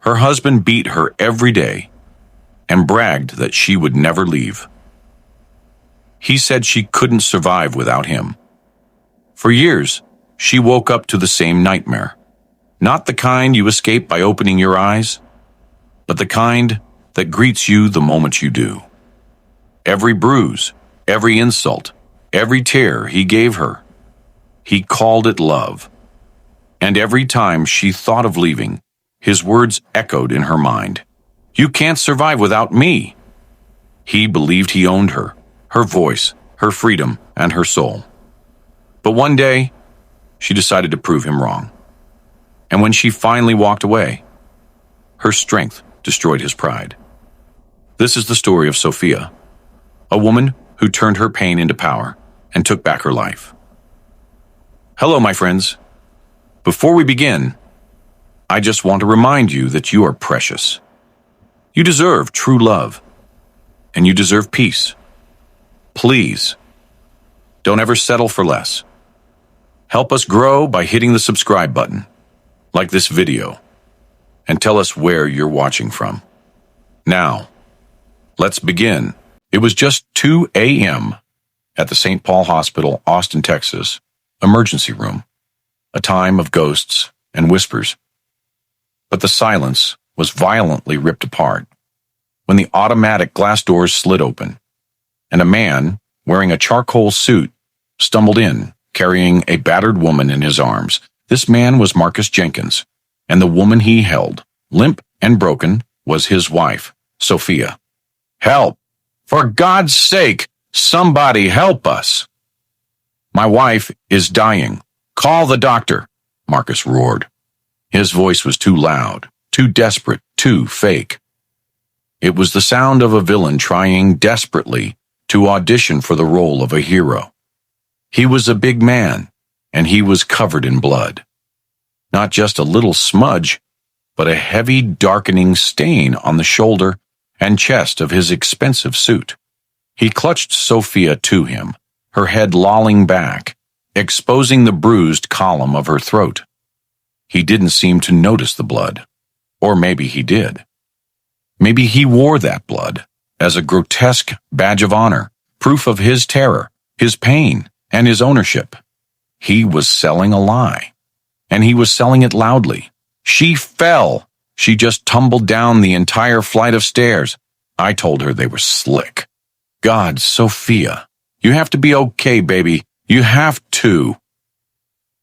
Her husband beat her every day and bragged that she would never leave. He said she couldn't survive without him. For years, she woke up to the same nightmare. Not the kind you escape by opening your eyes, but the kind that greets you the moment you do. Every bruise, every insult, every tear he gave her, he called it love. And every time she thought of leaving, his words echoed in her mind. You can't survive without me. He believed he owned her voice, her freedom, and her soul. But one day, she decided to prove him wrong. And when she finally walked away, her strength destroyed his pride. This is the story of Sophia, a woman who turned her pain into power and took back her life. Hello, my friends. Before we begin, I just want to remind you that you are precious. You deserve true love, and you deserve peace. Please, don't ever settle for less. Help us grow by hitting the subscribe button, like this video, and tell us where you're watching from. Now, let's begin. It was just 2 a.m. at the St. Paul Hospital, Austin, Texas, emergency room, a time of ghosts and whispers. But the silence was violently ripped apart when the automatic glass doors slid open, and a man wearing a charcoal suit stumbled in, carrying a battered woman in his arms. This man was Marcus Jenkins, and the woman he held, limp and broken, was his wife, Sophia. Help! For God's sake, somebody help us! My wife is dying. Call the doctor, Marcus roared. His voice was too loud, too desperate, too fake. It was the sound of a villain trying desperately to audition for the role of a hero. He was a big man, and he was covered in blood. Not just a little smudge, but a heavy, darkening stain on the shoulder and chest of his expensive suit. He clutched Sophia to him, her head lolling back, exposing the bruised column of her throat. He didn't seem to notice the blood. Or maybe he did. Maybe he wore that blood as a grotesque badge of honor, proof of his terror, his pain, and his ownership. He was selling a lie, and he was selling it loudly. She fell. She just tumbled down the entire flight of stairs. I told her they were slick. God, Sophia, you have to be okay, baby. You have to.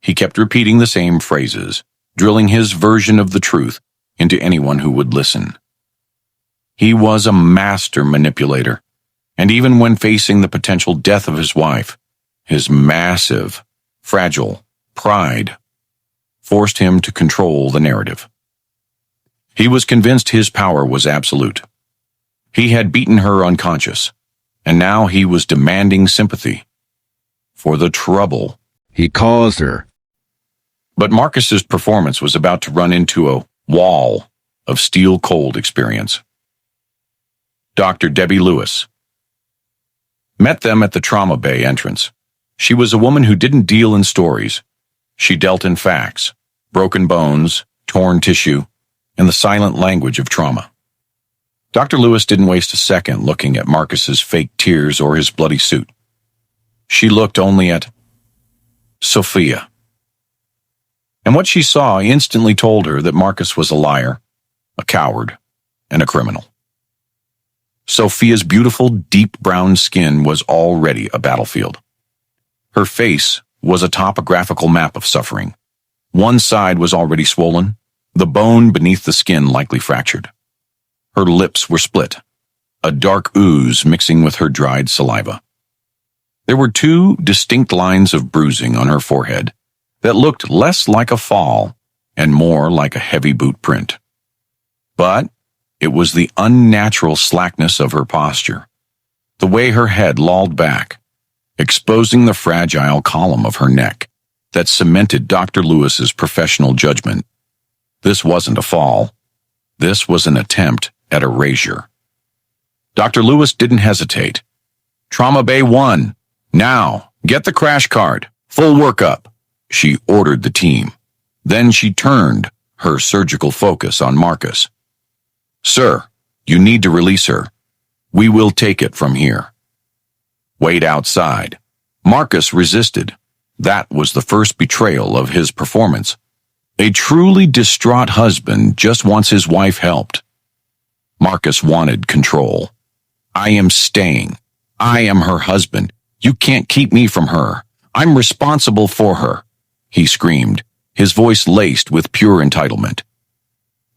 He kept repeating the same phrases, drilling his version of the truth into anyone who would listen. He was a master manipulator, and even when facing the potential death of his wife, his massive, fragile pride forced him to control the narrative. He was convinced his power was absolute. He had beaten her unconscious, and now he was demanding sympathy for the trouble he caused her. But Marcus's performance was about to run into a wall of steel-cold experience. Dr. Debbie Lewis met them at the trauma bay entrance. She was a woman who didn't deal in stories. She dealt in facts, broken bones, torn tissue, and the silent language of trauma. Dr. Lewis didn't waste a second looking at Marcus's fake tears or his bloody suit. She looked only at Sophia. And what she saw instantly told her that Marcus was a liar, a coward, and a criminal. Sophia's beautiful, deep brown skin was already a battlefield. Her face was a topographical map of suffering. One side was already swollen, the bone beneath the skin likely fractured. Her lips were split, a dark ooze mixing with her dried saliva. There were 2 distinct lines of bruising on her forehead that looked less like a fall and more like a heavy boot print. But it was the unnatural slackness of her posture, the way her head lolled back, exposing the fragile column of her neck, that cemented Dr. Lewis's professional judgment. This wasn't a fall. This was an attempt at erasure. Dr. Lewis didn't hesitate. Trauma Bay 1, now, get the crash card, full workup, she ordered the team. Then she turned, her surgical focus on Marcus. "Sir, you need to release her. We will take it from here." "Wait outside." Marcus resisted. That was the first betrayal of his performance. A truly distraught husband just wants his wife helped. Marcus wanted control. "I am staying. I am her husband. You can't keep me from her. I'm responsible for her," he screamed, his voice laced with pure entitlement.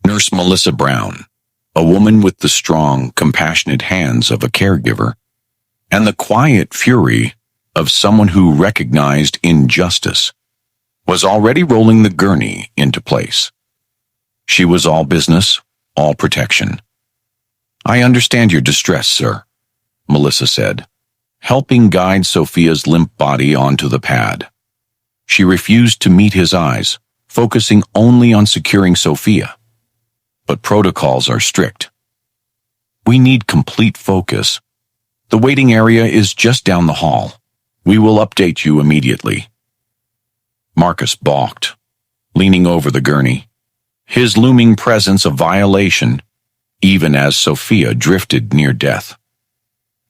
Nurse Melissa Brown, a woman with the strong, compassionate hands of a caregiver, and the quiet fury of someone who recognized injustice, was already rolling the gurney into place. She was all business, all protection. "I understand your distress, sir," Melissa said, helping guide Sophia's limp body onto the pad. She refused to meet his eyes, focusing only on securing Sophia. "But protocols are strict. We need complete focus. The waiting area is just down the hall. We will update you immediately." Marcus balked, leaning over the gurney, his looming presence a violation, even as Sophia drifted near death.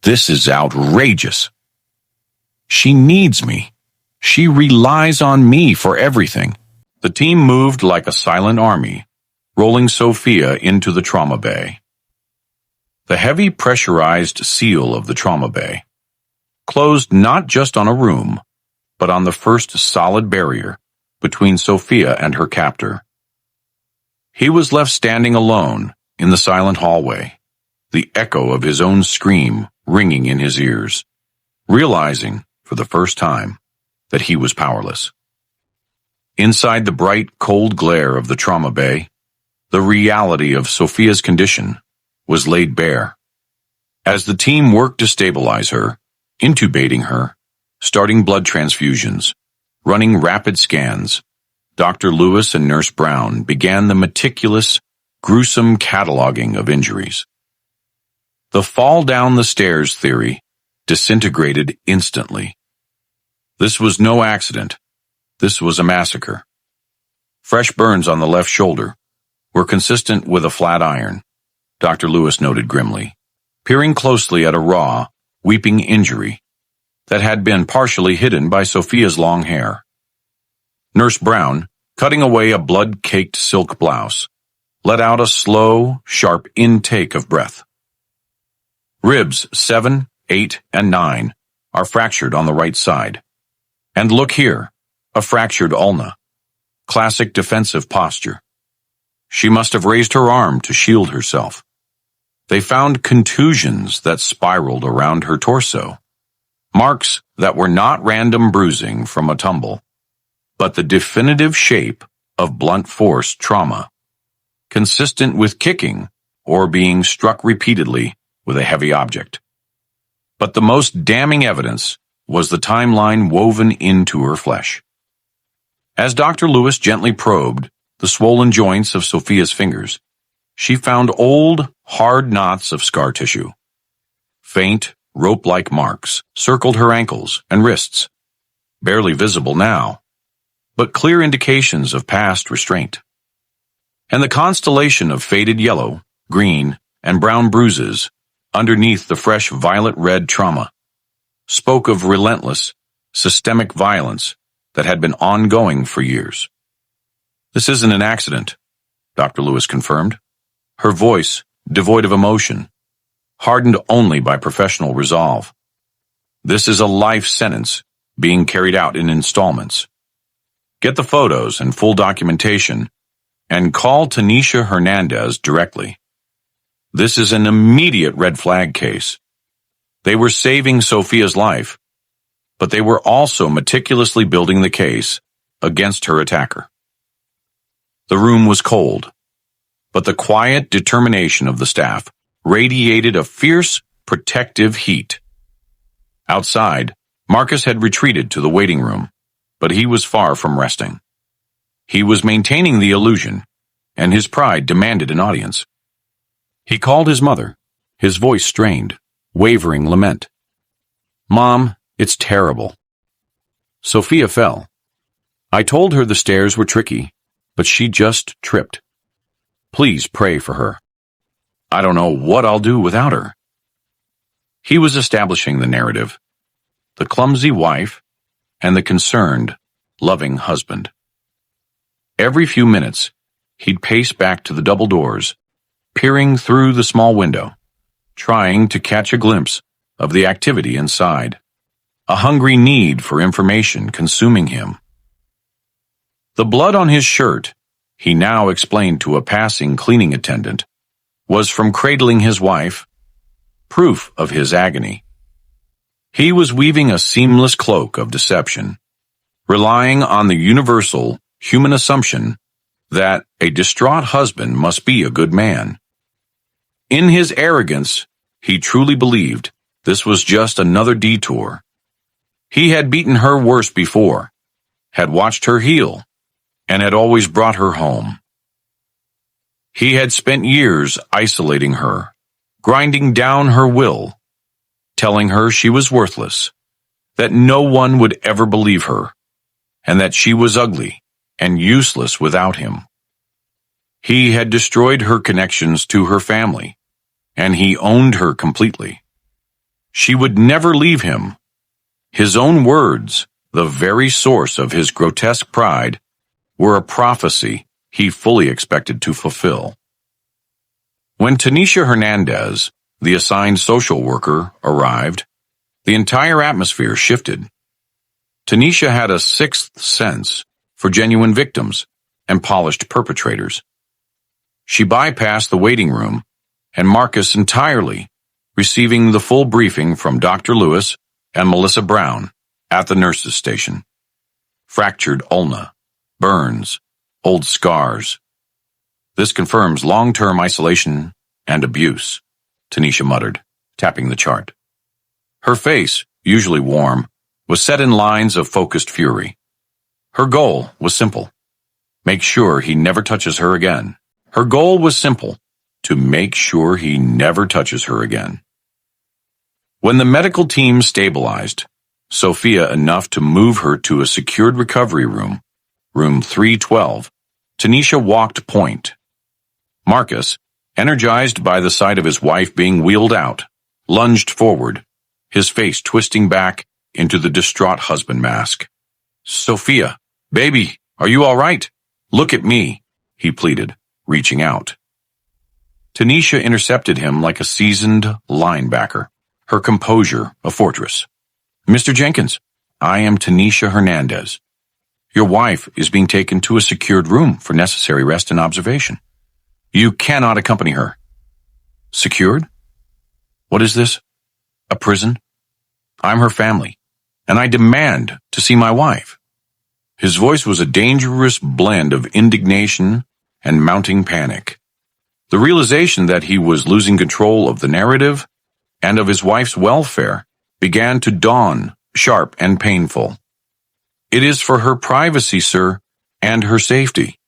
"This is outrageous. She needs me. She relies on me for everything." The team moved like a silent army, rolling Sophia into the trauma bay. The heavy pressurized seal of the trauma bay closed not just on a room, but on the first solid barrier between Sophia and her captor. He was left standing alone in the silent hallway, the echo of his own scream ringing in his ears, realizing, for the first time, that he was powerless. Inside the bright, cold glare of the trauma bay, the reality of Sophia's condition was laid bare. As the team worked to stabilize her, intubating her, starting blood transfusions, running rapid scans, Dr. Lewis and Nurse Brown began the meticulous, gruesome cataloging of injuries. The fall down the stairs theory disintegrated instantly. This was no accident. This was a massacre. Fresh burns on the left shoulder were consistent with a flat iron, Dr. Lewis noted grimly, peering closely at a raw, weeping injury that had been partially hidden by Sophia's long hair. Nurse Brown, cutting away a blood-caked silk blouse, let out a slow, sharp intake of breath. "Ribs 7, 8, and 9 are fractured on the right side. And look here, a fractured ulna. Classic defensive posture. She must have raised her arm to shield herself. They found contusions that spiraled around her torso. Marks that were not random bruising from a tumble, but the definitive shape of blunt force trauma, consistent with kicking or being struck repeatedly with a heavy object. But the most damning evidence was the timeline woven into her flesh. As Dr. Lewis gently probed the swollen joints of Sophia's fingers, she found old, hard knots of scar tissue. Faint, rope-like marks circled her ankles and wrists, barely visible now, but clear indications of past restraint. And the constellation of faded yellow, green, and brown bruises underneath the fresh violet-red trauma spoke of relentless, systemic violence that had been ongoing for years. "This isn't an accident," Dr. Lewis confirmed, her voice devoid of emotion, hardened only by professional resolve. "This is a life sentence being carried out in installments. Get the photos and full documentation and call Tanisha Hernandez directly. This is an immediate red flag case. They were saving Sophia's life, but they were also meticulously building the case against her attacker." The room was cold, but the quiet determination of the staff radiated a fierce, protective heat. Outside, Marcus had retreated to the waiting room, but he was far from resting. He was maintaining the illusion, and his pride demanded an audience. He called his mother, his voice strained, wavering lament. "Mom, it's terrible." Sophia fell. "I told her the stairs were tricky. but she just tripped. Please pray for her. I don't know what I'll do without her. He was establishing the narrative, the clumsy wife and the concerned, loving husband. Every few minutes, he'd pace back to the double doors, peering through the small window, trying to catch a glimpse of the activity inside, a hungry need for information consuming him. The blood on his shirt, he now explained to a passing cleaning attendant, was from cradling his wife, proof of his agony. He was weaving a seamless cloak of deception, relying on the universal human assumption that a distraught husband must be a good man. In his arrogance, he truly believed this was just another detour. He had beaten her worse before, had watched her heal, and had always brought her home. He had spent years isolating her, grinding down her will, telling her she was worthless, that no one would ever believe her, and that she was ugly and useless without him. He had destroyed her connections to her family, and he owned her completely. She would never leave him. His own words, the very source of his grotesque pride, were a prophecy he fully expected to fulfill. When Tanisha Hernandez, the assigned social worker, arrived, the entire atmosphere shifted. Tanisha had a sixth sense for genuine victims and polished perpetrators. She bypassed the waiting room and Marcus entirely, receiving the full briefing from Dr. Lewis and Melissa Brown at the nurses' station. Fractured ulna, burns, old scars. This confirms long-term isolation and abuse, Tanisha muttered, tapping the chart. Her face, usually warm, was set in lines of focused fury. Her goal was simple. Make sure he never touches her again. Her goal was simple. To make sure he never touches her again. When the medical team stabilized Sophia enough to move her to a secured recovery room, room 312, Tanisha walked point. Marcus, energized by the sight of his wife being wheeled out, lunged forward, his face twisting back into the distraught husband mask. Sophia, baby, are you all right? Look at me, he pleaded, reaching out. Tanisha intercepted him like a seasoned linebacker, her composure a fortress. Mr. Jenkins, I am Tanisha Hernandez. Your wife is being taken to a secured room for necessary rest and observation. You cannot accompany her. Secured? What is this? A prison? I'm her family, and I demand to see my wife. His voice was a dangerous blend of indignation and mounting panic. The realization that he was losing control of the narrative and of his wife's welfare began to dawn, sharp and painful. It is for her privacy, sir, and her safety,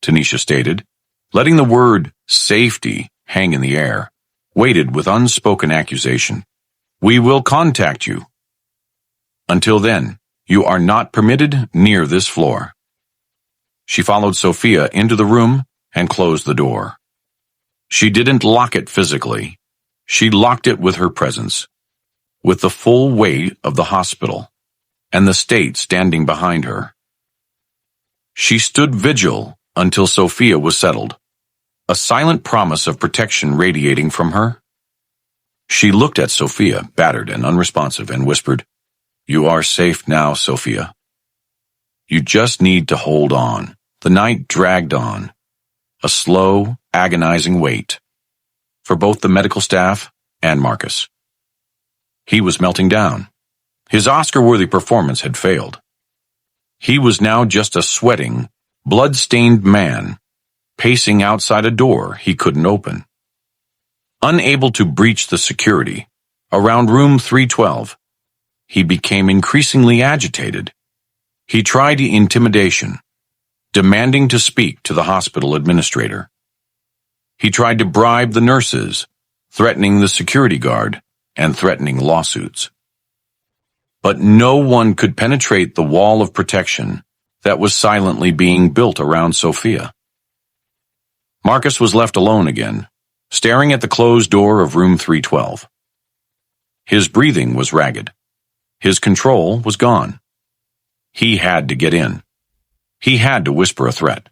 Tanisha stated, letting the word safety hang in the air, weighted with unspoken accusation. We will contact you. Until then, you are not permitted near this floor. She followed Sophia into the room and closed the door. She didn't lock it physically. She locked it with her presence, with the full weight of the hospital and the state standing behind her. She stood vigil until Sophia was settled, a silent promise of protection radiating from her. She looked at Sophia, battered and unresponsive, and whispered, You are safe now, Sophia. You just need to hold on. The night dragged on, a slow, agonizing wait, for both the medical staff and Marcus. He was melting down. His Oscar-worthy performance had failed. He was now just a sweating, blood-stained man, pacing outside a door he couldn't open. Unable to breach the security, around room 312, he became increasingly agitated. He tried intimidation, demanding to speak to the hospital administrator. He tried to bribe the nurses, threatening the security guard and threatening lawsuits. But no one could penetrate the wall of protection that was silently being built around Sophia. Marcus was left alone again, staring at the closed door of room 312. His breathing was ragged. His control was gone. He had to get in. He had to whisper a threat.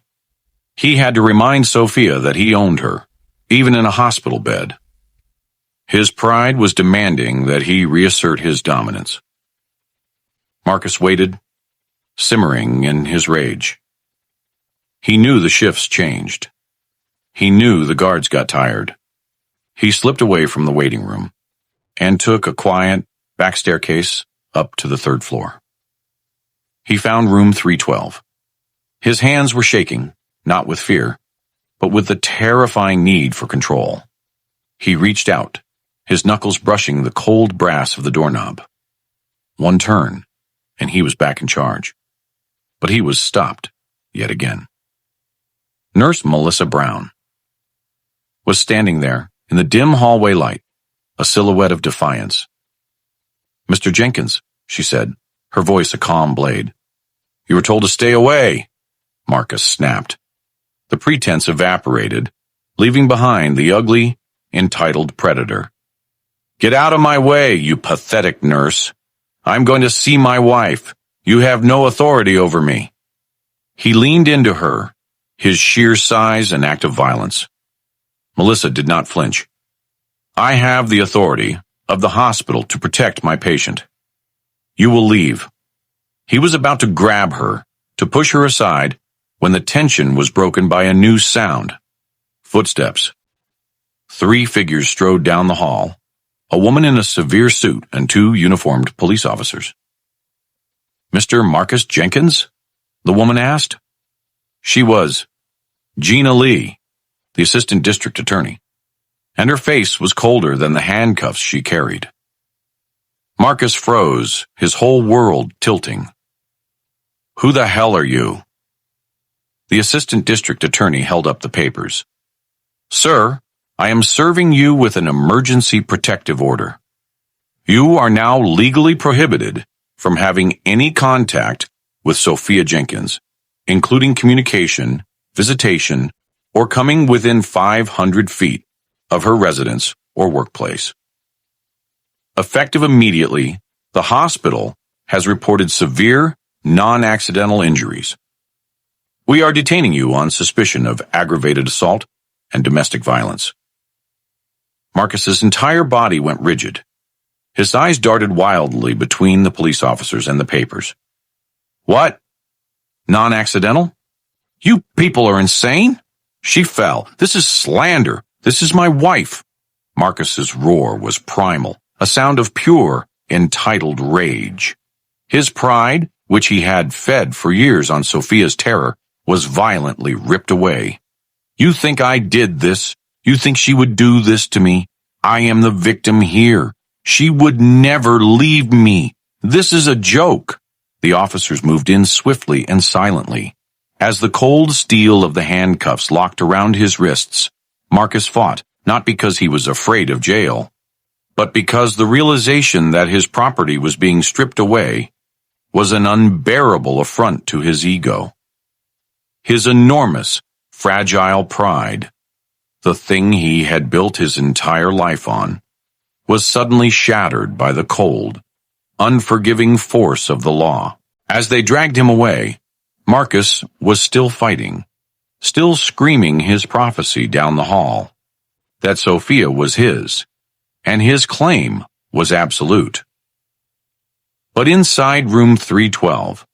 He had to remind Sophia that he owned her, even in a hospital bed. His pride was demanding that he reassert his dominance. Marcus waited, simmering in his rage. He knew the shifts changed. He knew the guards got tired. He slipped away from the waiting room and took a quiet back staircase up to the 3rd floor. He found room 312. His hands were shaking, not with fear, but with the terrifying need for control. He reached out, his knuckles brushing the cold brass of the doorknob. One turn, and he was back in charge. But he was stopped, yet again. Nurse Melissa Brown was standing there in the dim hallway light, a silhouette of defiance. "Mr. Jenkins," she said, her voice a calm blade. "You were told to stay away," Marcus snapped. The pretense evaporated, leaving behind the ugly, entitled predator. "Get out of my way, you pathetic nurse. I'm going to see my wife. You have no authority over me." He leaned into her, his sheer size an act of violence. Melissa did not flinch. "I have the authority of the hospital to protect my patient. You will leave." He was about to grab her, to push her aside, when the tension was broken by a new sound. Footsteps. 3 figures strode down the hall, a woman in a severe suit and 2 uniformed police officers. "Mr. Marcus Jenkins?" the woman asked. She was Gina Lee, the assistant district attorney, and her face was colder than the handcuffs she carried. Marcus froze, his whole world tilting. "Who the hell are you?" The assistant district attorney held up the papers. "Sir, I am serving you with an emergency protective order. You are now legally prohibited from having any contact with Sophia Jenkins, including communication, visitation, or coming within 500 feet of her residence or workplace. Effective immediately, the hospital has reported severe, non-accidental injuries. We are detaining you on suspicion of aggravated assault and domestic violence." Marcus's entire body went rigid. His eyes darted wildly between the police officers and the papers. "What? Non-accidental? You people are insane? She fell. This is slander. This is my wife." Marcus's roar was primal, a sound of pure, entitled rage. His pride, which he had fed for years on Sophia's terror, was violently ripped away. "You think I did this? You think she would do this to me? I am the victim here. She would never leave me. This is a joke." The officers moved in swiftly and silently. As the cold steel of the handcuffs locked around his wrists, Marcus fought, not because he was afraid of jail, but because the realization that his property was being stripped away was an unbearable affront to his ego. His enormous, fragile pride, the thing he had built his entire life on, was suddenly shattered by the cold, unforgiving force of the law. As they dragged him away, Marcus was still fighting, still screaming his prophecy down the hall, that Sophia was his, and his claim was absolute. But inside room 312,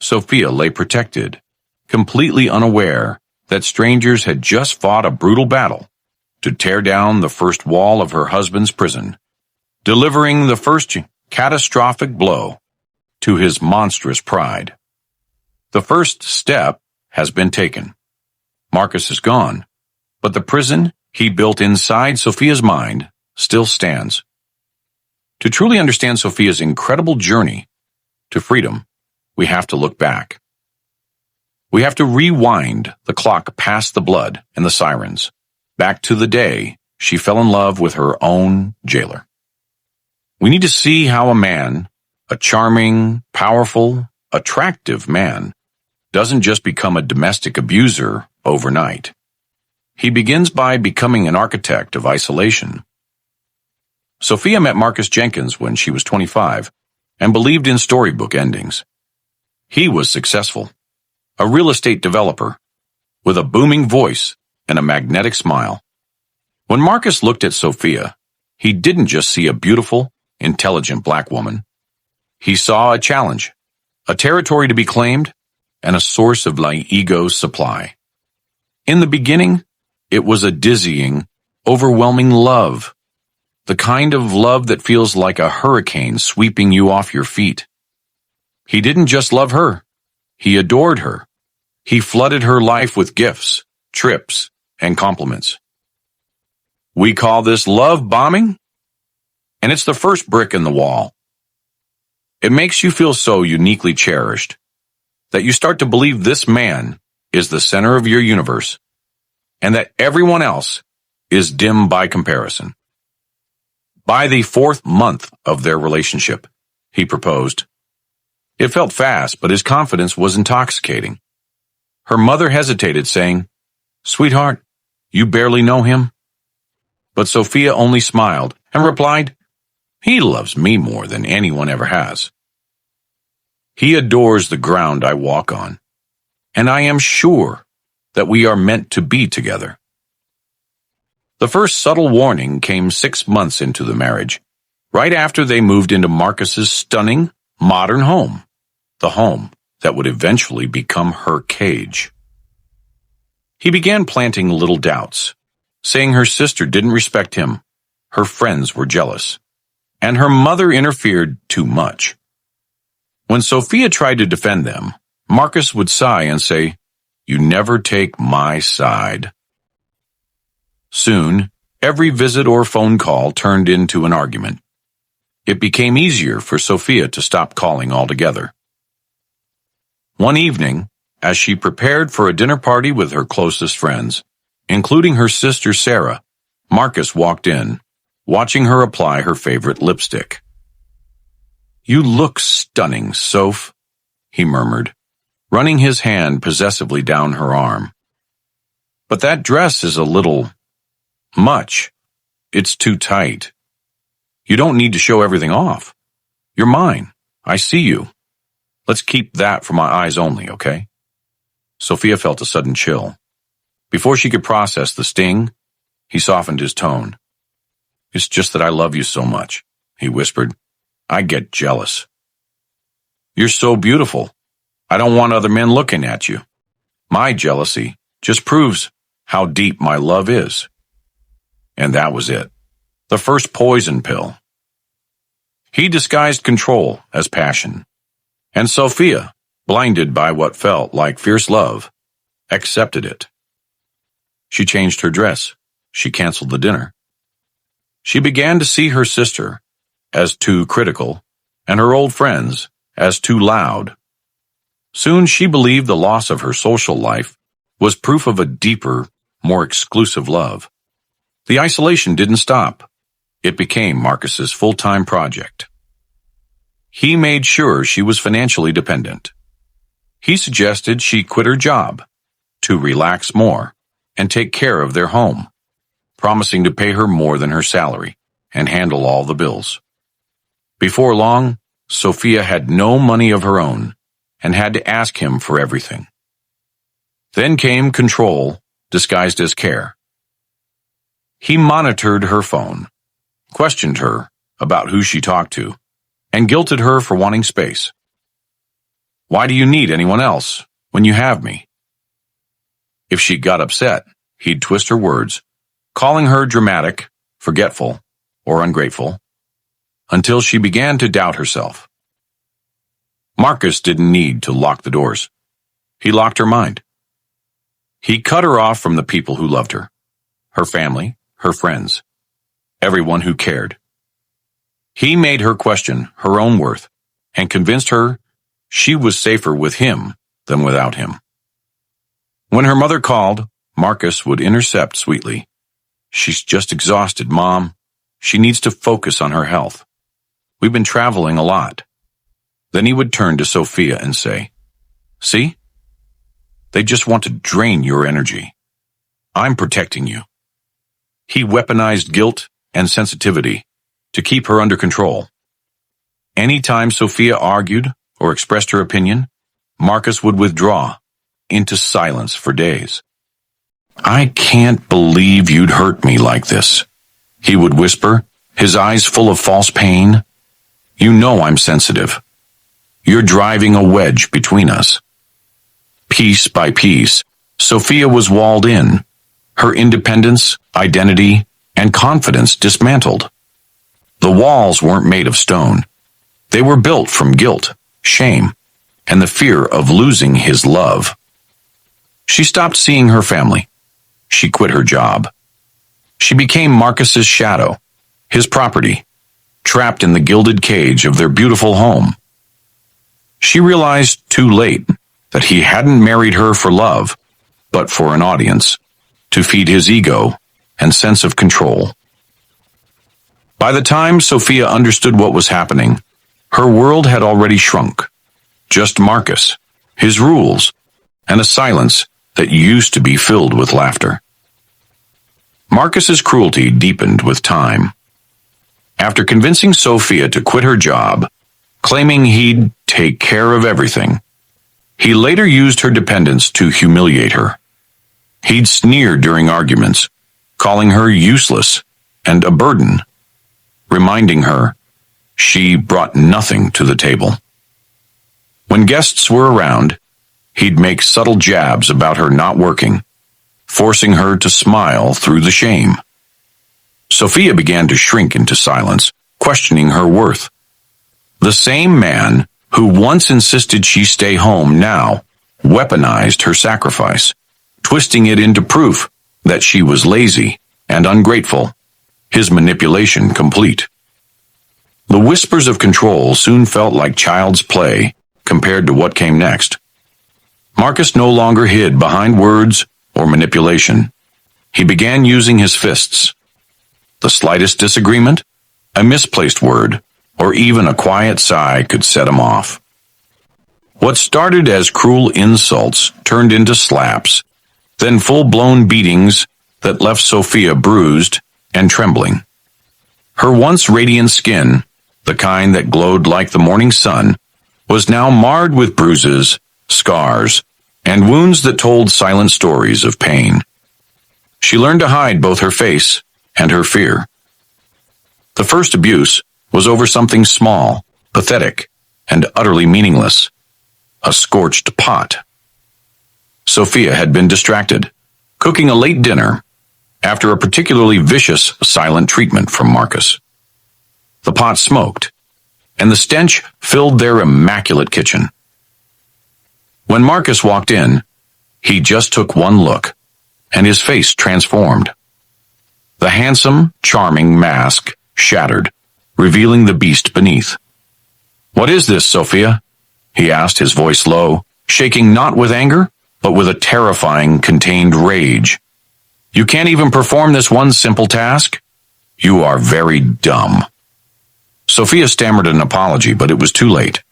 Sophia lay protected, completely unaware that strangers had just fought a brutal battle to tear down the first wall of her husband's prison, delivering the first catastrophic blow to his monstrous pride. The first step has been taken. Marcus is gone, but the prison he built inside Sophia's mind still stands. To truly understand Sophia's incredible journey to freedom, we have to look back. We have to rewind the clock past the blood and the sirens, back to the day she fell in love with her own jailer. We need to see how a man, a charming, powerful, attractive man, doesn't just become a domestic abuser overnight. He begins by becoming an architect of isolation. Sophia met Marcus Jenkins when she was 25 and believed in storybook endings. He was successful, a real estate developer, with a booming voice and a magnetic smile. When Marcus looked at Sophia, he didn't just see a beautiful, intelligent black woman. He saw a challenge, a territory to be claimed, and a source of ego supply. In the beginning, it was a dizzying, overwhelming love, the kind of love that feels like a hurricane sweeping you off your feet. He didn't just love her, he adored her. He flooded her life with gifts, trips, and compliments. We call this love bombing, and it's the first brick in the wall. It makes you feel so uniquely cherished that you start to believe this man is the center of your universe and that everyone else is dim by comparison. By the 4th month of their relationship, he proposed. It felt fast, but his confidence was intoxicating. Her mother hesitated, saying, "Sweetheart, you barely know him?" But Sophia only smiled and replied, "He loves me more than anyone ever has. He adores the ground I walk on, and I am sure that we are meant to be together." The first subtle warning came 6 months into the marriage, right after they moved into Marcus's stunning, modern home, the home that would eventually become her cage. He began planting little doubts, saying her sister didn't respect him, her friends were jealous, and her mother interfered too much. When Sophia tried to defend them, Marcus would sigh and say, "You never take my side." Soon, every visit or phone call turned into an argument. It became easier for Sophia to stop calling altogether. One evening, as she prepared for a dinner party with her closest friends, including her sister Sarah, Marcus walked in, watching her apply her favorite lipstick. "You look stunning, Soph," he murmured, running his hand possessively down her arm. "But that dress is a little much. It's too tight. You don't need to show everything off. You're mine. I see you. Let's keep that for my eyes only, okay?" Sophia felt a sudden chill. Before she could process the sting, he softened his tone. "It's just that I love you so much," he whispered. "I get jealous. You're so beautiful. I don't want other men looking at you. My jealousy just proves how deep my love is." And that was it. The first poison pill. He disguised control as passion. And Sophia, blinded by what felt like fierce love, accepted it. She changed her dress. She canceled the dinner. She began to see her sister as too critical and her old friends as too loud. Soon she believed the loss of her social life was proof of a deeper, more exclusive love. The isolation didn't stop. It became Marcus's full-time project. He made sure she was financially dependent. He suggested she quit her job to relax more and take care of their home, promising to pay her more than her salary and handle all the bills. Before long, Sophia had no money of her own and had to ask him for everything. Then came control, disguised as care. He monitored her phone, questioned her about who she talked to, and guilted her for wanting space. "Why do you need anyone else when you have me?" If she got upset, he'd twist her words, calling her dramatic, forgetful, or ungrateful, until she began to doubt herself. Marcus didn't need to lock the doors. He locked her mind. He cut her off from the people who loved her family, her friends, everyone who cared. He made her question her own worth and convinced her she was safer with him than without him. When her mother called, Marcus would intercept sweetly. "She's just exhausted, Mom. She needs to focus on her health. We've been traveling a lot." Then he would turn to Sophia and say, "See? They just want to drain your energy. I'm protecting you." He weaponized guilt and sensitivity to keep her under control. Anytime Sophia argued or expressed her opinion, Marcus would withdraw into silence for days. "I can't believe you'd hurt me like this," he would whisper, his eyes full of false pain. "You know I'm sensitive. You're driving a wedge between us." Piece by piece, Sophia was walled in, her independence, identity, and confidence dismantled. The walls weren't made of stone. They were built from guilt, shame, and the fear of losing his love. She stopped seeing her family. She quit her job. She became Marcus's shadow, his property, trapped in the gilded cage of their beautiful home. She realized too late that he hadn't married her for love, but for an audience, to feed his ego and sense of control. By the time Sophia understood what was happening, her world had already shrunk. Just Marcus, his rules, and a silence that used to be filled with laughter. Marcus's cruelty deepened with time. After convincing Sophia to quit her job, claiming he'd take care of everything, he later used her dependence to humiliate her. He'd sneer during arguments, calling her useless and a burden, reminding her she brought nothing to the table. When guests were around, he'd make subtle jabs about her not working, forcing her to smile through the shame. Sophia began to shrink into silence, questioning her worth. The same man who once insisted she stay home now weaponized her sacrifice, twisting it into proof that she was lazy and ungrateful, his manipulation complete. The whispers of control soon felt like child's play compared to what came next. Marcus no longer hid behind words or manipulation. He began using his fists. The slightest disagreement, a misplaced word, or even a quiet sigh could set him off. What started as cruel insults turned into slaps, then full-blown beatings that left Sophia bruised and trembling. Her once radiant skin, the kind that glowed like the morning sun, was now marred with bruises, scars, and wounds that told silent stories of pain. She learned to hide both her face and her fear. The first abuse was over something small, pathetic, and utterly meaningless: a scorched pot. Sophia had been distracted, cooking a late dinner, after a particularly vicious silent treatment from Marcus. The pot smoked, and the stench filled their immaculate kitchen. When Marcus walked in, he just took one look, and his face transformed. The handsome, charming mask shattered, revealing the beast beneath. "What is this, Sophia?" he asked, his voice low, shaking not with anger, but with a terrifying, contained rage. "You can't even perform this one simple task? You are very dumb." Sophia stammered an apology, but it was too late.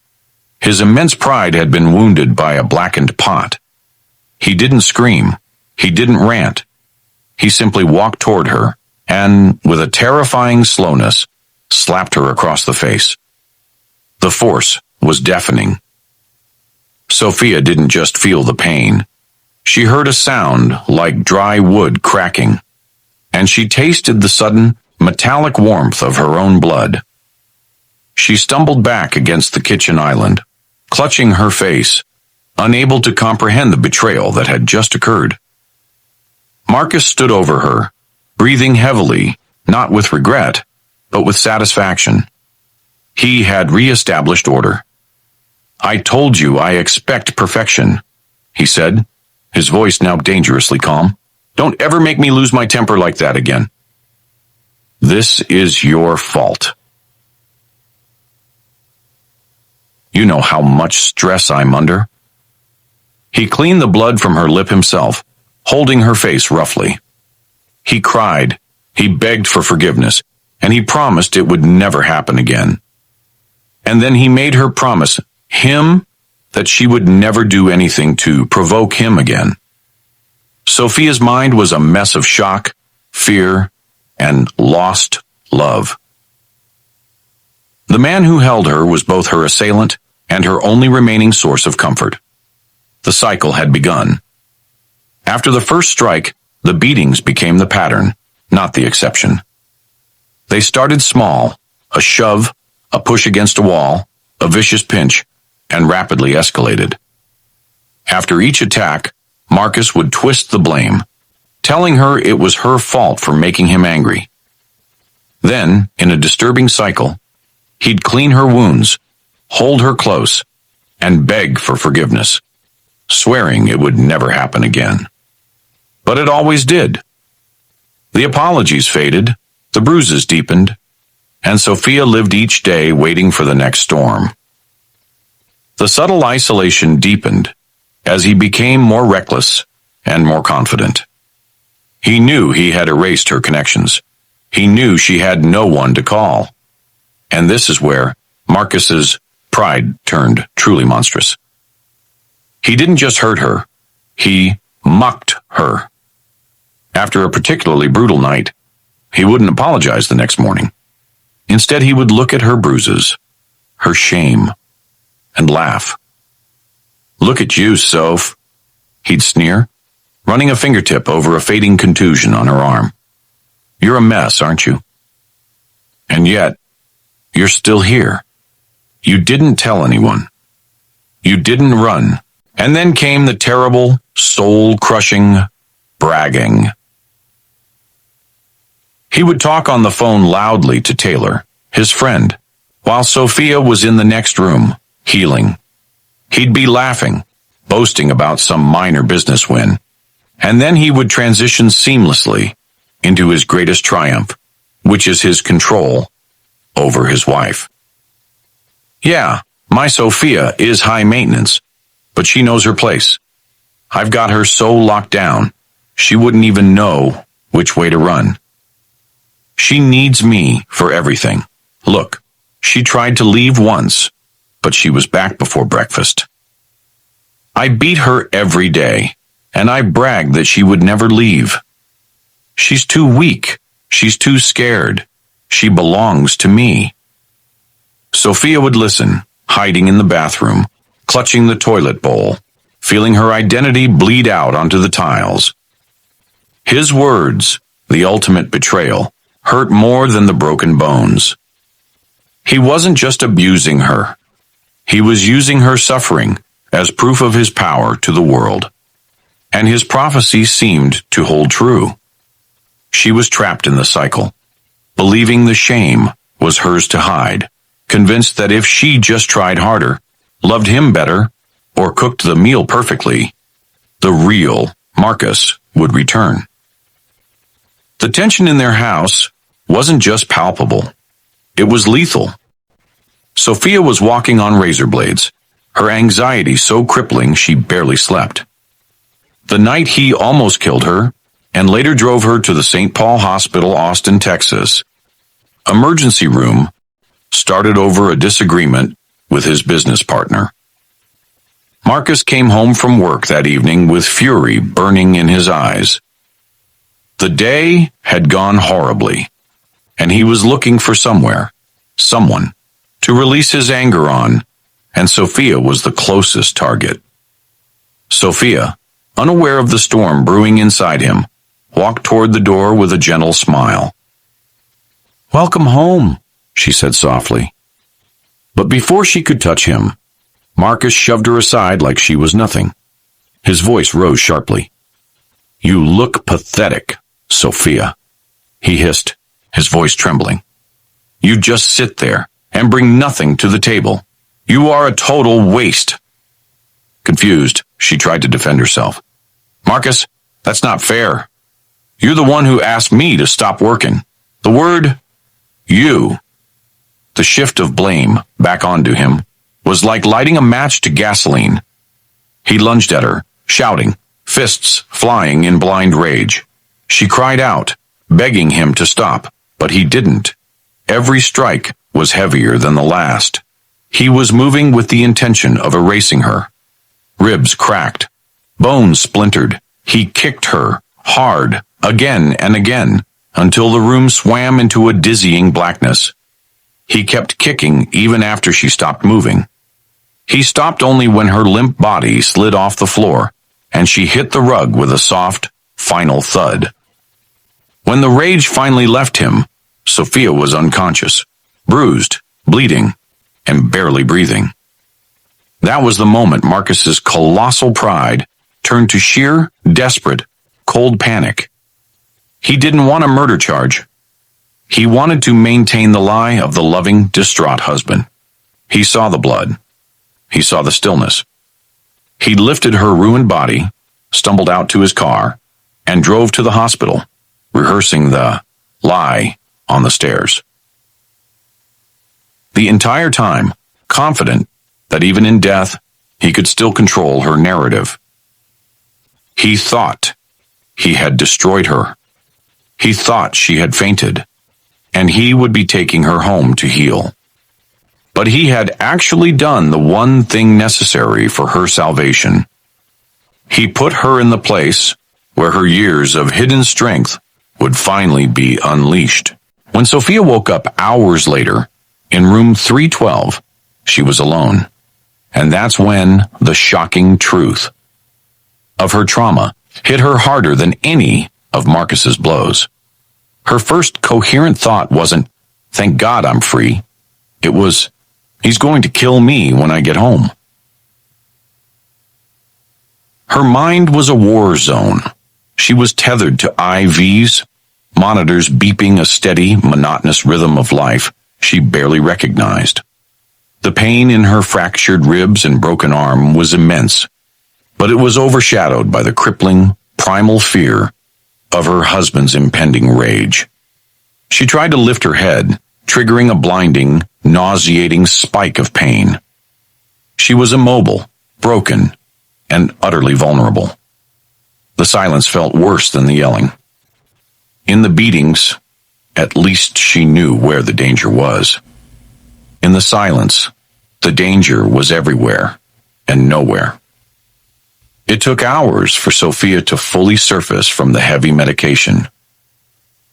His immense pride had been wounded by a blackened pot. He didn't scream. He didn't rant. He simply walked toward her and, with a terrifying slowness, slapped her across the face. The force was deafening. Sophia didn't just feel the pain. She heard a sound like dry wood cracking, and she tasted the sudden, metallic warmth of her own blood. She stumbled back against the kitchen island, clutching her face, unable to comprehend the betrayal that had just occurred. Marcus stood over her, breathing heavily, not with regret, but with satisfaction. He had re-established order. "I told you I expect perfection," he said, his voice now dangerously calm. "Don't ever make me lose my temper like that again." "This is your fault. You know how much stress I'm under." He cleaned the blood from her lip himself, holding her face roughly. He cried, he begged for forgiveness, and he promised it would never happen again. And then he made her promise him that she would never do anything to provoke him again. Sophia's mind was a mess of shock, fear, and lost love. The man who held her was both her assailant and her only remaining source of comfort. The cycle had begun. After the first strike, the beatings became the pattern, not the exception. They started small, a shove, a push against a wall, a vicious pinch, and rapidly escalated. After each attack, Marcus would twist the blame, telling her it was her fault for making him angry. Then, in a disturbing cycle, he'd clean her wounds, hold her close, and beg for forgiveness, swearing it would never happen again. But it always did. The apologies faded, the bruises deepened, and Sophia lived each day waiting for the next storm. The subtle isolation deepened as he became more reckless and more confident. He knew he had erased her connections. He knew she had no one to call. And this is where Marcus's pride turned truly monstrous. He didn't just hurt her, he mocked her. After a particularly brutal night, he wouldn't apologize the next morning. Instead, he would look at her bruises, her shame, and laugh. "Look at you, Soph," he'd sneer, running a fingertip over a fading contusion on her arm. "You're a mess, aren't you? And yet, you're still here. You didn't tell anyone. You didn't run." And then came the terrible, soul-crushing bragging. He would talk on the phone loudly to Taylor, his friend, while Sophia was in the next room, healing. He'd be laughing, boasting about some minor business win, and then he would transition seamlessly into his greatest triumph, which is his control over his wife. "Yeah, my Sophia is high maintenance, but she knows her place. I've got her so locked down, she wouldn't even know which way to run. She needs me for everything. Look, she tried to leave once, but she was back before breakfast. I beat her every day, and I bragged that she would never leave. She's too weak. She's too scared. She belongs to me." Sophia would listen, hiding in the bathroom, clutching the toilet bowl, feeling her identity bleed out onto the tiles. His words, the ultimate betrayal, hurt more than the broken bones. He wasn't just abusing her. He was using her suffering as proof of his power to the world. And his prophecy seemed to hold true. She was trapped in the cycle, believing the shame was hers to hide, convinced that if she just tried harder, loved him better, or cooked the meal perfectly, the real Marcus would return. The tension in their house wasn't just palpable. It was lethal. Sophia was walking on razor blades, her anxiety so crippling she barely slept. The night he almost killed her, and later drove her to the St. Paul Hospital, Austin, Texas, emergency room, started over a disagreement with his business partner. Marcus came home from work that evening with fury burning in his eyes. The day had gone horribly, and he was looking for someone, to release his anger on, and Sophia was the closest target. Sophia, unaware of the storm brewing inside him, walked toward the door with a gentle smile. "Welcome home," she said softly. But before she could touch him, Marcus shoved her aside like she was nothing. His voice rose sharply. "You look pathetic, Sophia," he hissed, his voice trembling. "You just sit there and bring nothing to the table. You are a total waste." Confused, she tried to defend herself. "Marcus, that's not fair. You're the one who asked me to stop working. The word, you." The shift of blame back onto him was like lighting a match to gasoline. He lunged at her, shouting, fists flying in blind rage. She cried out, begging him to stop, but he didn't. Every strike was heavier than the last. He was moving with the intention of erasing her. Ribs cracked, bones splintered. He kicked her, hard, again and again, until the room swam into a dizzying blackness. He kept kicking even after she stopped moving. He stopped only when her limp body slid off the floor, and she hit the rug with a soft, final thud. When the rage finally left him, Sophia was unconscious, bruised, bleeding, and barely breathing. That was the moment Marcus's colossal pride turned to sheer, desperate, cold panic. He didn't want a murder charge. He wanted to maintain the lie of the loving, distraught husband. He saw the blood. He saw the stillness. He lifted her ruined body, stumbled out to his car, and drove to the hospital, rehearsing the lie on the stairs. The entire time, confident that even in death, he could still control her narrative. He thought he had destroyed her. He thought she had fainted, and he would be taking her home to heal. But he had actually done the one thing necessary for her salvation. He put her in the place where her years of hidden strength would finally be unleashed. When Sophia woke up hours later, in room 312, she was alone. And that's when the shocking truth of her trauma hit her harder than any of Marcus's blows. Her first coherent thought wasn't, "Thank God I'm free." It was, "He's going to kill me when I get home." Her mind was a war zone. She was tethered to IVs, monitors beeping a steady, monotonous rhythm of life she barely recognized. The pain in her fractured ribs and broken arm was immense, but it was overshadowed by the crippling, primal fear of her husband's impending rage. She tried to lift her head, triggering a blinding, nauseating spike of pain. She was immobile, broken, and utterly vulnerable. The silence felt worse than the yelling. In the beatings, at least she knew where the danger was. In the silence, the danger was everywhere and nowhere. It took hours for Sophia to fully surface from the heavy medication.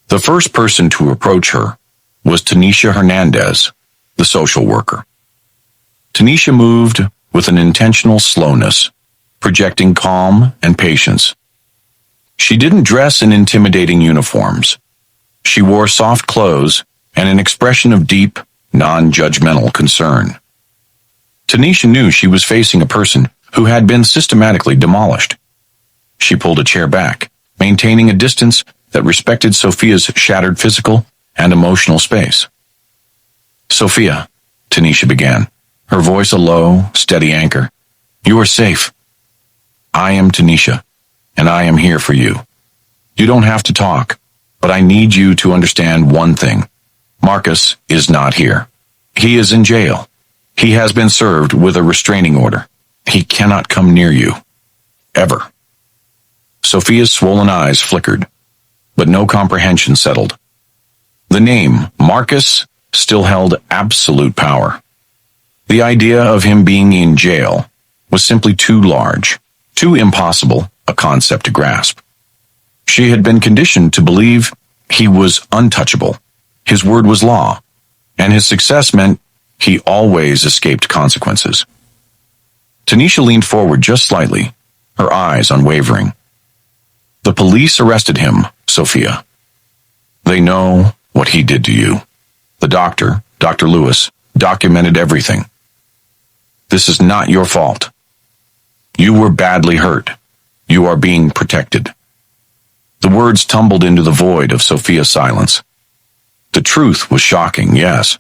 The first person to approach her was Tanisha Hernandez, the social worker. Tanisha moved with an intentional slowness, projecting calm and patience. She didn't dress in intimidating uniforms. She wore soft clothes and an expression of deep, non-judgmental concern. Tanisha knew she was facing a person who had been systematically demolished. She pulled a chair back, maintaining a distance that respected Sophia's shattered physical and emotional space. "Sophia," Tanisha began, her voice a low, steady anchor. "You are safe. I am Tanisha, and I am here for you. You don't have to talk, but I need you to understand one thing. Marcus is not here. He is in jail. He has been served with a restraining order. He cannot come near you. Ever." Sophia's swollen eyes flickered, but no comprehension settled. The name, Marcus, still held absolute power. The idea of him being in jail was simply too large, too impossible a concept to grasp. She had been conditioned to believe he was untouchable. His word was law, and his success meant he always escaped consequences. Tanisha leaned forward just slightly, her eyes unwavering. "The police arrested him, Sophia. They know what he did to you. The doctor, Dr. Lewis, documented everything. This is not your fault. You were badly hurt. You are being protected." The words tumbled into the void of Sophia's silence. The truth was shocking, yes,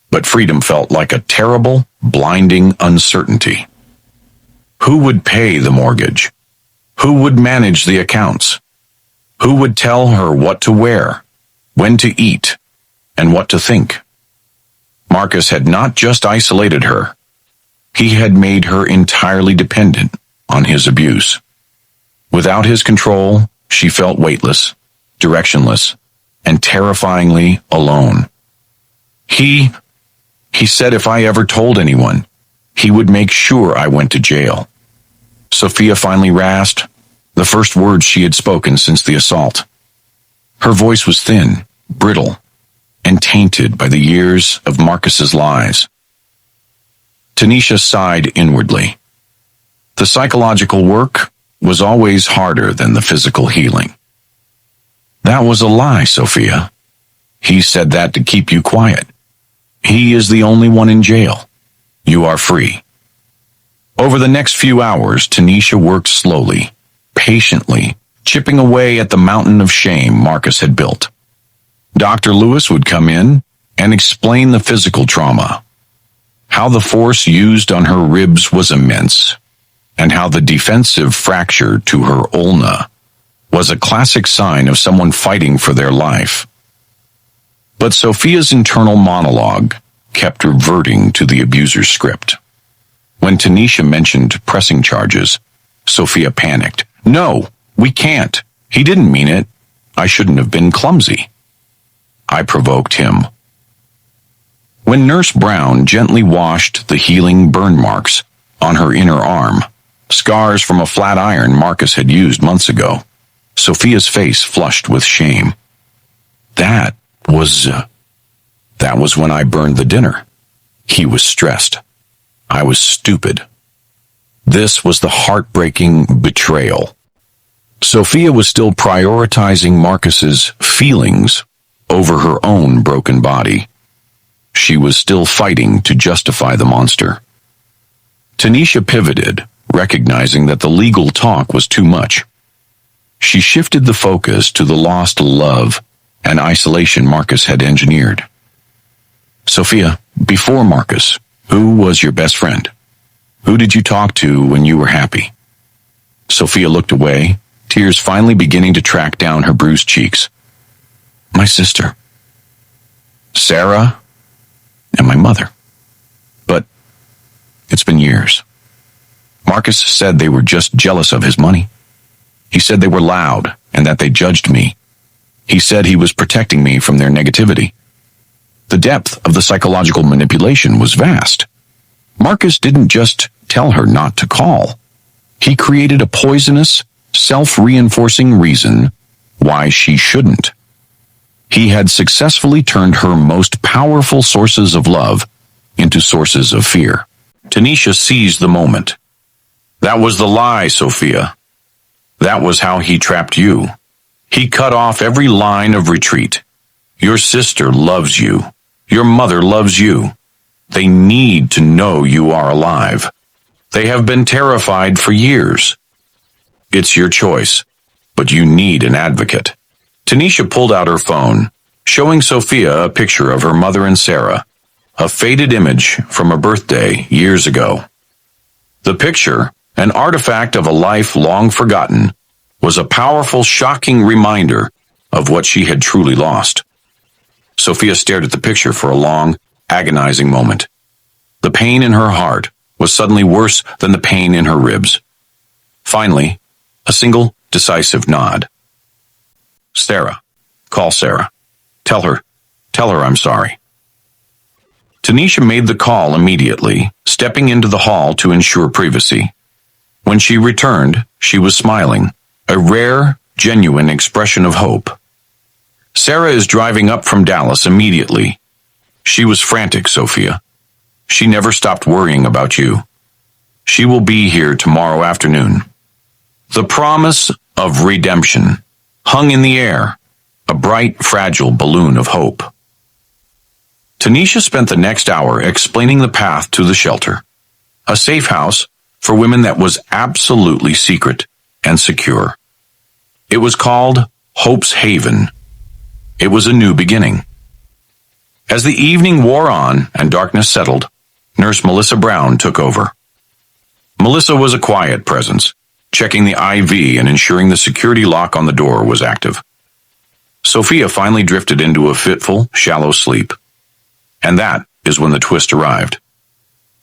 but freedom felt like a terrible, blinding uncertainty. Who would pay the mortgage? Who would manage the accounts? Who would tell her what to wear, when to eat, and what to think? Marcus had not just isolated her. He had made her entirely dependent on his abuse. Without his control, she felt weightless, directionless, and terrifyingly alone. He He said if I ever told anyone, he would make sure I went to jail. Sophia finally rasped, the first words she had spoken since the assault. Her voice was thin, brittle, and tainted by the years of Marcus's lies. Tanisha sighed inwardly. The psychological work was always harder than the physical healing. That was a lie, Sophia. He said that to keep you quiet. He is the only one in jail. You are free. Over the next few hours, Tanisha worked slowly, patiently, chipping away at the mountain of shame Marcus had built. Dr. Lewis would come in and explain the physical trauma, how the force used on her ribs was immense, and how the defensive fracture to her ulna was a classic sign of someone fighting for their life. But Sophia's internal monologue kept reverting to the abuser's script. When Tanisha mentioned pressing charges, Sophia panicked. No, we can't. He didn't mean it. I shouldn't have been clumsy. I provoked him. When Nurse Brown gently washed the healing burn marks on her inner arm, scars from a flat iron Marcus had used months ago, Sophia's face flushed with shame. That was when I burned the dinner. He was stressed. I was stupid. This was the heartbreaking betrayal. Sophia was still prioritizing Marcus's feelings over her own broken body. She was still fighting to justify the monster. Tanisha pivoted, recognizing that the legal talk was too much. She shifted the focus to the lost love and isolation Marcus had engineered. Sophia, before Marcus, who was your best friend? Who did you talk to when you were happy? Sophia looked away, tears finally beginning to track down her bruised cheeks. My sister. Sarah and my mother. But it's been years. Marcus said they were just jealous of his money. He said they were loud and that they judged me. He said he was protecting me from their negativity. The depth of the psychological manipulation was vast. Marcus didn't just tell her not to call. He created a poisonous, self-reinforcing reason why she shouldn't. He had successfully turned her most powerful sources of love into sources of fear. Tanisha seized the moment. That was the lie, Sophia. That was how he trapped you. He cut off every line of retreat. Your sister loves you. Your mother loves you. They need to know you are alive. They have been terrified for years. It's your choice, but you need an advocate. Tanisha pulled out her phone, showing Sophia a picture of her mother and Sarah, a faded image from a birthday years ago. The picture, an artifact of a life long forgotten, was a powerful, shocking reminder of what she had truly lost. Sophia stared at the picture for a long, agonizing moment. The pain in her heart was suddenly worse than the pain in her ribs. Finally, a single, decisive nod. Sarah. Call Sarah. Tell her I'm sorry. Tanisha made the call immediately, stepping into the hall to ensure privacy. When she returned, she was smiling, a rare, genuine expression of hope. Sarah is driving up from Dallas immediately. She was frantic, Sophia. She never stopped worrying about you. She will be here tomorrow afternoon. The promise of redemption hung in the air, a bright, fragile balloon of hope. Tanisha spent the next hour explaining the path to the shelter, a safe house for women that was absolutely secret and secure. It was called Hope's Haven. It was a new beginning. As the evening wore on and darkness settled, Nurse Melissa Brown took over. Melissa was a quiet presence, checking the IV and ensuring the security lock on the door was active. Sophia finally drifted into a fitful, shallow sleep. And that is when the twist arrived.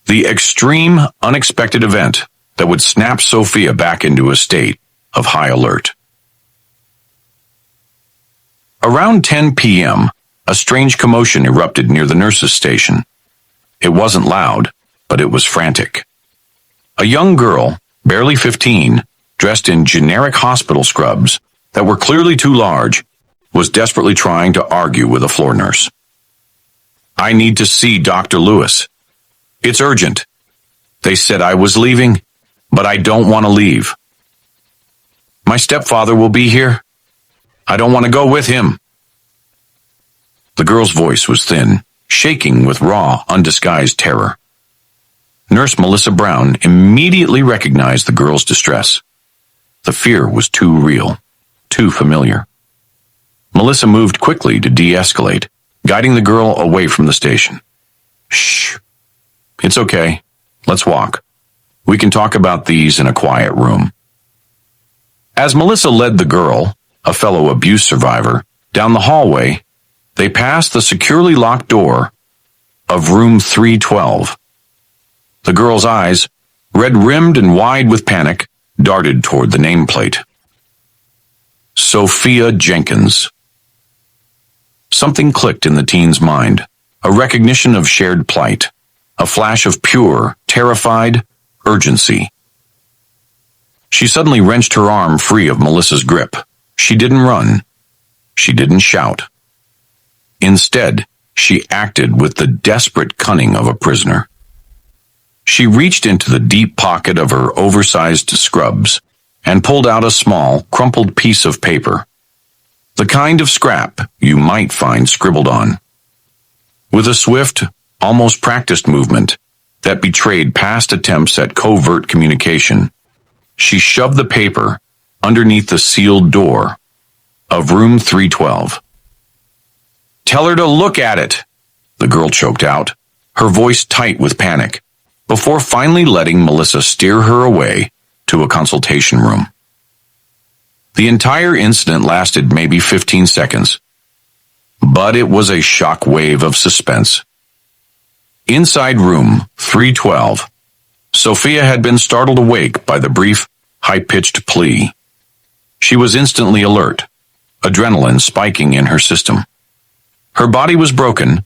The extreme, unexpected event that would snap Sophia back into a state of high alert. Around 10 p.m., a strange commotion erupted near the nurse's station. It wasn't loud, but it was frantic. A young girl, barely 15, dressed in generic hospital scrubs that were clearly too large, was desperately trying to argue with a floor nurse. "I need to see Dr. Lewis. It's urgent. They said I was leaving, but I don't want to leave. My stepfather will be here. I don't want to go with him." The girl's voice was thin, shaking with raw, undisguised terror. Nurse Melissa Brown immediately recognized the girl's distress. The fear was too real, too familiar. Melissa moved quickly to de-escalate, guiding the girl away from the station. "Shh. It's okay. Let's walk. We can talk about these in a quiet room." As Melissa led the girl, a fellow abuse survivor, down the hallway, they passed the securely locked door of room 312. The girl's eyes, red-rimmed and wide with panic, darted toward the nameplate. Sophia Jenkins. Something clicked in the teen's mind, a recognition of shared plight, a flash of pure, terrified urgency. She suddenly wrenched her arm free of Melissa's grip. She didn't run. She didn't shout. Instead, she acted with the desperate cunning of a prisoner. She reached into the deep pocket of her oversized scrubs and pulled out a small, crumpled piece of paper. The kind of scrap you might find scribbled on. With a swift, almost practiced movement that betrayed past attempts at covert communication, she shoved the paper underneath the sealed door of room 312. "Tell her to look at it," the girl choked out, her voice tight with panic, before finally letting Melissa steer her away to a consultation room. The entire incident lasted maybe 15 seconds, but it was a shock wave of suspense. Inside room 312, Sophia had been startled awake by the brief, high-pitched plea. She was instantly alert, adrenaline spiking in her system. Her body was broken,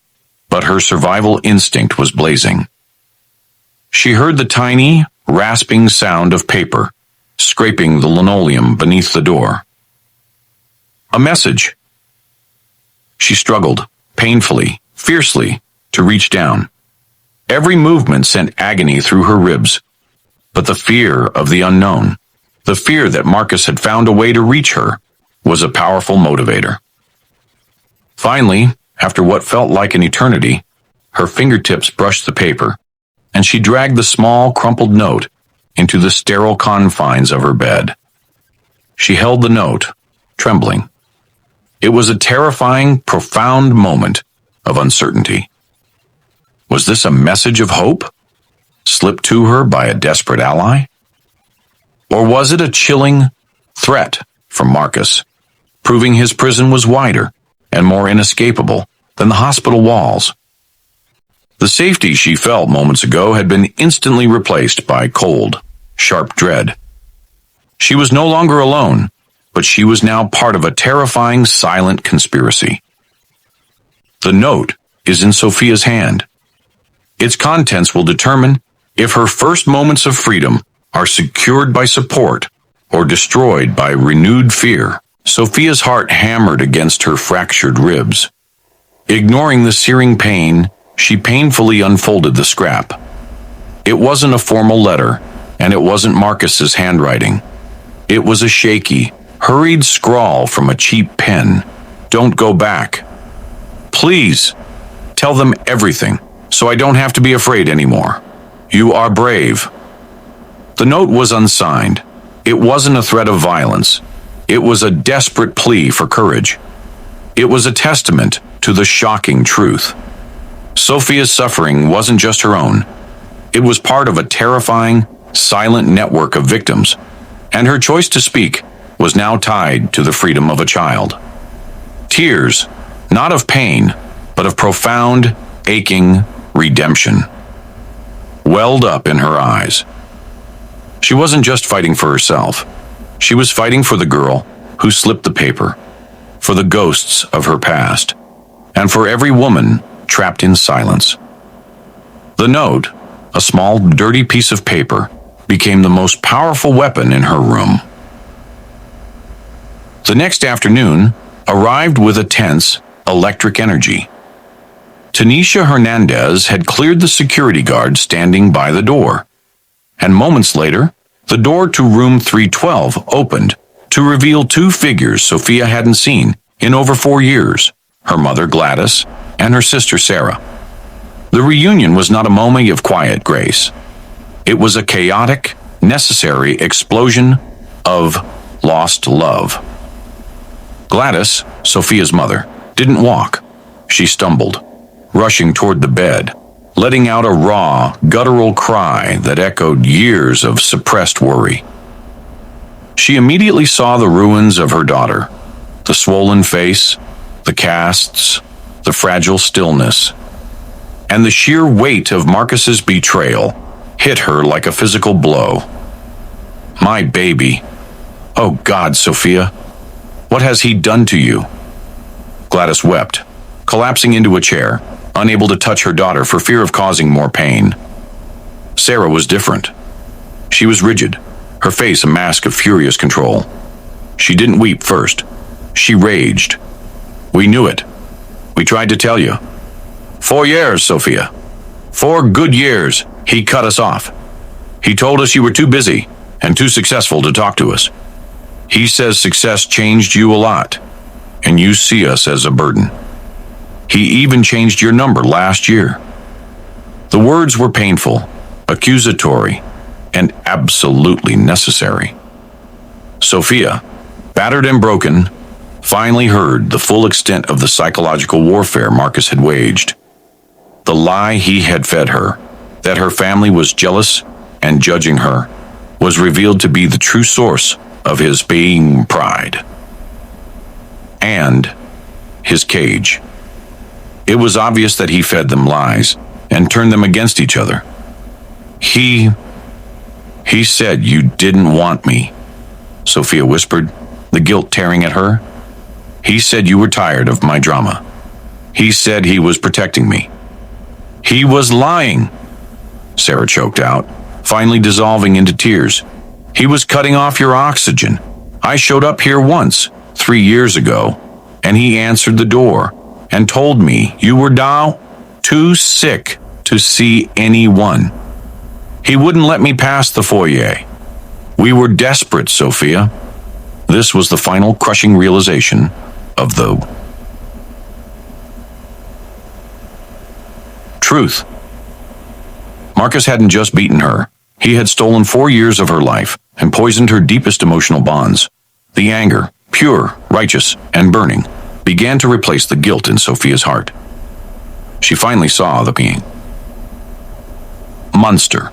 but her survival instinct was blazing. She heard the tiny, rasping sound of paper scraping the linoleum beneath the door. A message. She struggled, painfully, fiercely, to reach down. Every movement sent agony through her ribs, but the fear of the unknown, the fear that Marcus had found a way to reach her, was a powerful motivator. Finally, after what felt like an eternity, her fingertips brushed the paper, and she dragged the small, crumpled note into the sterile confines of her bed. She held the note, trembling. It was a terrifying, profound moment of uncertainty. Was this a message of hope, slipped to her by a desperate ally? Or was it a chilling threat from Marcus, proving his prison was wider and more inescapable than the hospital walls? The safety she felt moments ago had been instantly replaced by cold, sharp dread. She was no longer alone, but she was now part of a terrifying, silent conspiracy. The note is in Sophia's hand. Its contents will determine if her first moments of freedom are secured by support or destroyed by renewed fear. Sophia's heart hammered against her fractured ribs. Ignoring the searing pain, she painfully unfolded the scrap. It wasn't a formal letter, and it wasn't Marcus's handwriting. It was a shaky, hurried scrawl from a cheap pen. "Don't go back. Please, tell them everything, so I don't have to be afraid anymore. You are brave." The note was unsigned. It wasn't a threat of violence. It was a desperate plea for courage. It was a testament to the shocking truth. Sophia's suffering wasn't just her own. It was part of a terrifying, silent network of victims, and her choice to speak was now tied to the freedom of a child. Tears, not of pain, but of profound, aching redemption, welled up in her eyes. She wasn't just fighting for herself. She was fighting for the girl who slipped the paper, for the ghosts of her past, and for every woman trapped in silence. The note, a small, dirty piece of paper, became the most powerful weapon in her room. The next afternoon arrived with a tense, electric energy. Tanisha Hernandez had cleared the security guard standing by the door, and moments later, the door to room 312 opened to reveal two figures Sophia hadn't seen in over 4 years, her mother Gladys and her sister Sarah. The reunion was not a moment of quiet grace. It was a chaotic, necessary explosion of lost love. Gladys, Sophia's mother, didn't walk. She stumbled, rushing toward the bed, letting out a raw, guttural cry that echoed years of suppressed worry. She immediately saw the ruins of her daughter, the swollen face, the casts, the fragile stillness, and the sheer weight of Marcus's betrayal hit her like a physical blow. My baby. Oh God, Sophia, what has he done to you? Gladys wept, collapsing into a chair, unable to touch her daughter for fear of causing more pain. Sarah was different. She was rigid, her face a mask of furious control. She didn't weep first. She raged. We knew it. We tried to tell you. 4 years, Sophia. 4 good years, he cut us off. He told us you were too busy and too successful to talk to us. He says success changed you a lot, and you see us as a burden. He even changed your number last year. The words were painful, accusatory, and absolutely necessary. Sophia, battered and broken, finally heard the full extent of the psychological warfare Marcus had waged. The lie he had fed her, that her family was jealous and judging her, was revealed to be the true source of his being pride. And his cage. It was obvious that he fed them lies and turned them against each other. He said you didn't want me, Sophia whispered, the guilt tearing at her. He said you were tired of my drama. He said he was protecting me. He was lying, Sarah choked out, finally dissolving into tears. He was cutting off your oxygen. I showed up here once, 3 years ago, and he answered the door and told me you were now too sick to see anyone. He wouldn't let me pass the foyer. We were desperate, Sophia. This was the final crushing realization of the truth. Marcus hadn't just beaten her. He had stolen 4 years of her life and poisoned her deepest emotional bonds. The anger, pure, righteous, and burning, began to replace the guilt in Sophia's heart. She finally saw the being. Monster.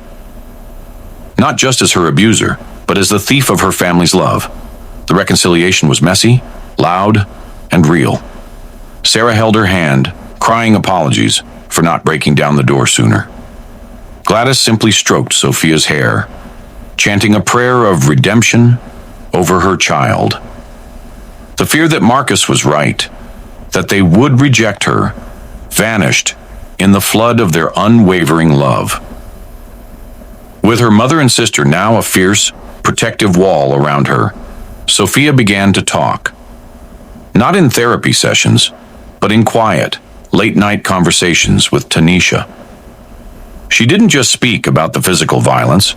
Not just as her abuser, but as the thief of her family's love. The reconciliation was messy, loud, and real. Sarah held her hand, crying apologies for not breaking down the door sooner. Gladys simply stroked Sophia's hair, chanting a prayer of redemption over her child. The fear that Marcus was right, that they would reject her, vanished in the flood of their unwavering love. With her mother and sister now a fierce, protective wall around her, Sophia began to talk. Not in therapy sessions, but in quiet, late-night conversations with Tanisha. She didn't just speak about the physical violence.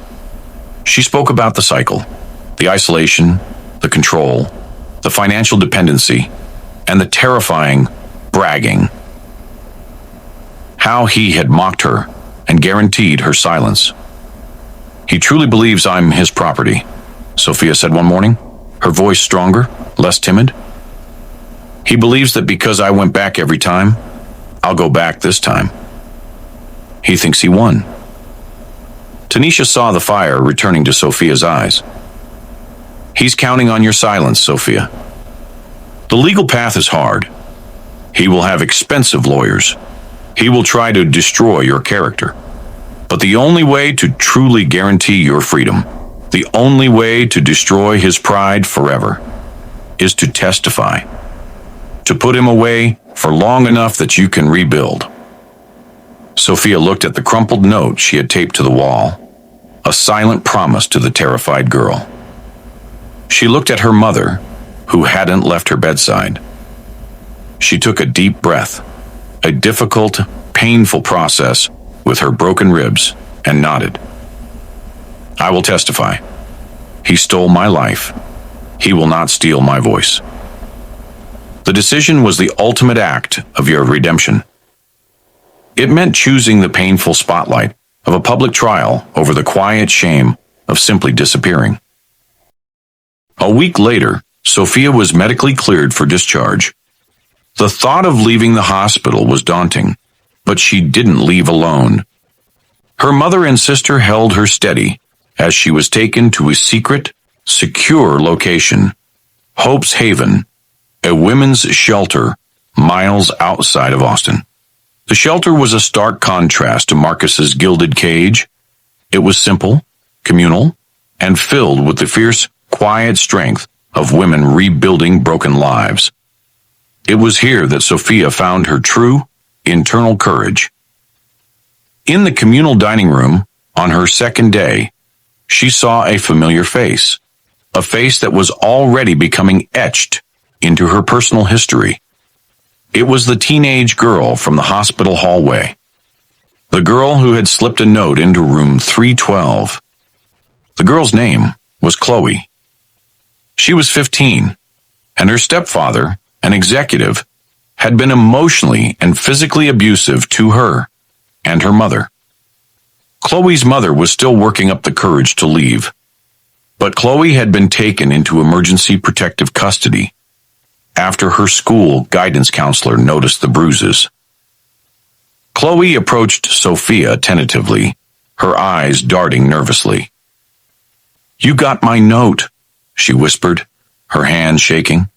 She spoke about the cycle, the isolation, the control, the financial dependency, and the terrifying bragging. How he had mocked her and guaranteed her silence. He truly believes I'm his property, Sophia said one morning, her voice stronger, less timid. He believes that because I went back every time, I'll go back this time. He thinks he won. Tanisha saw the fire returning to Sophia's eyes. He's counting on your silence, Sophia. The legal path is hard. He will have expensive lawyers. He will try to destroy your character. But the only way to truly guarantee your freedom, the only way to destroy his pride forever, is to testify. To put him away for long enough that you can rebuild. Sophia looked at the crumpled note she had taped to the wall, a silent promise to the terrified girl. She looked at her mother, who hadn't left her bedside. She took a deep breath, a difficult, painful process with her broken ribs, and nodded. I will testify. He stole my life. He will not steal my voice. The decision was the ultimate act of your redemption. It meant choosing the painful spotlight of a public trial over the quiet shame of simply disappearing. A week later, Sophia was medically cleared for discharge. The thought of leaving the hospital was daunting, but she didn't leave alone. Her mother and sister held her steady as she was taken to a secret, secure location, Hope's Haven, a women's shelter miles outside of Austin. The shelter was a stark contrast to Marcus's gilded cage. It was simple, communal, and filled with the fierce, quiet strength of women rebuilding broken lives. It was here that Sophia found her true, internal courage. In the communal dining room, on her second day, she saw a familiar face, a face that was already becoming etched into her personal history. It was the teenage girl from the hospital hallway, the girl who had slipped a note into room 312. The girl's name was Chloe. She was 15, and her stepfather, an executive, had been emotionally and physically abusive to her and her mother. Chloe's mother was still working up the courage to leave, but Chloe had been taken into emergency protective custody after her school guidance counselor noticed the bruises. Chloe approached Sophia tentatively, her eyes darting nervously. "You got my note," she whispered, her hand shaking.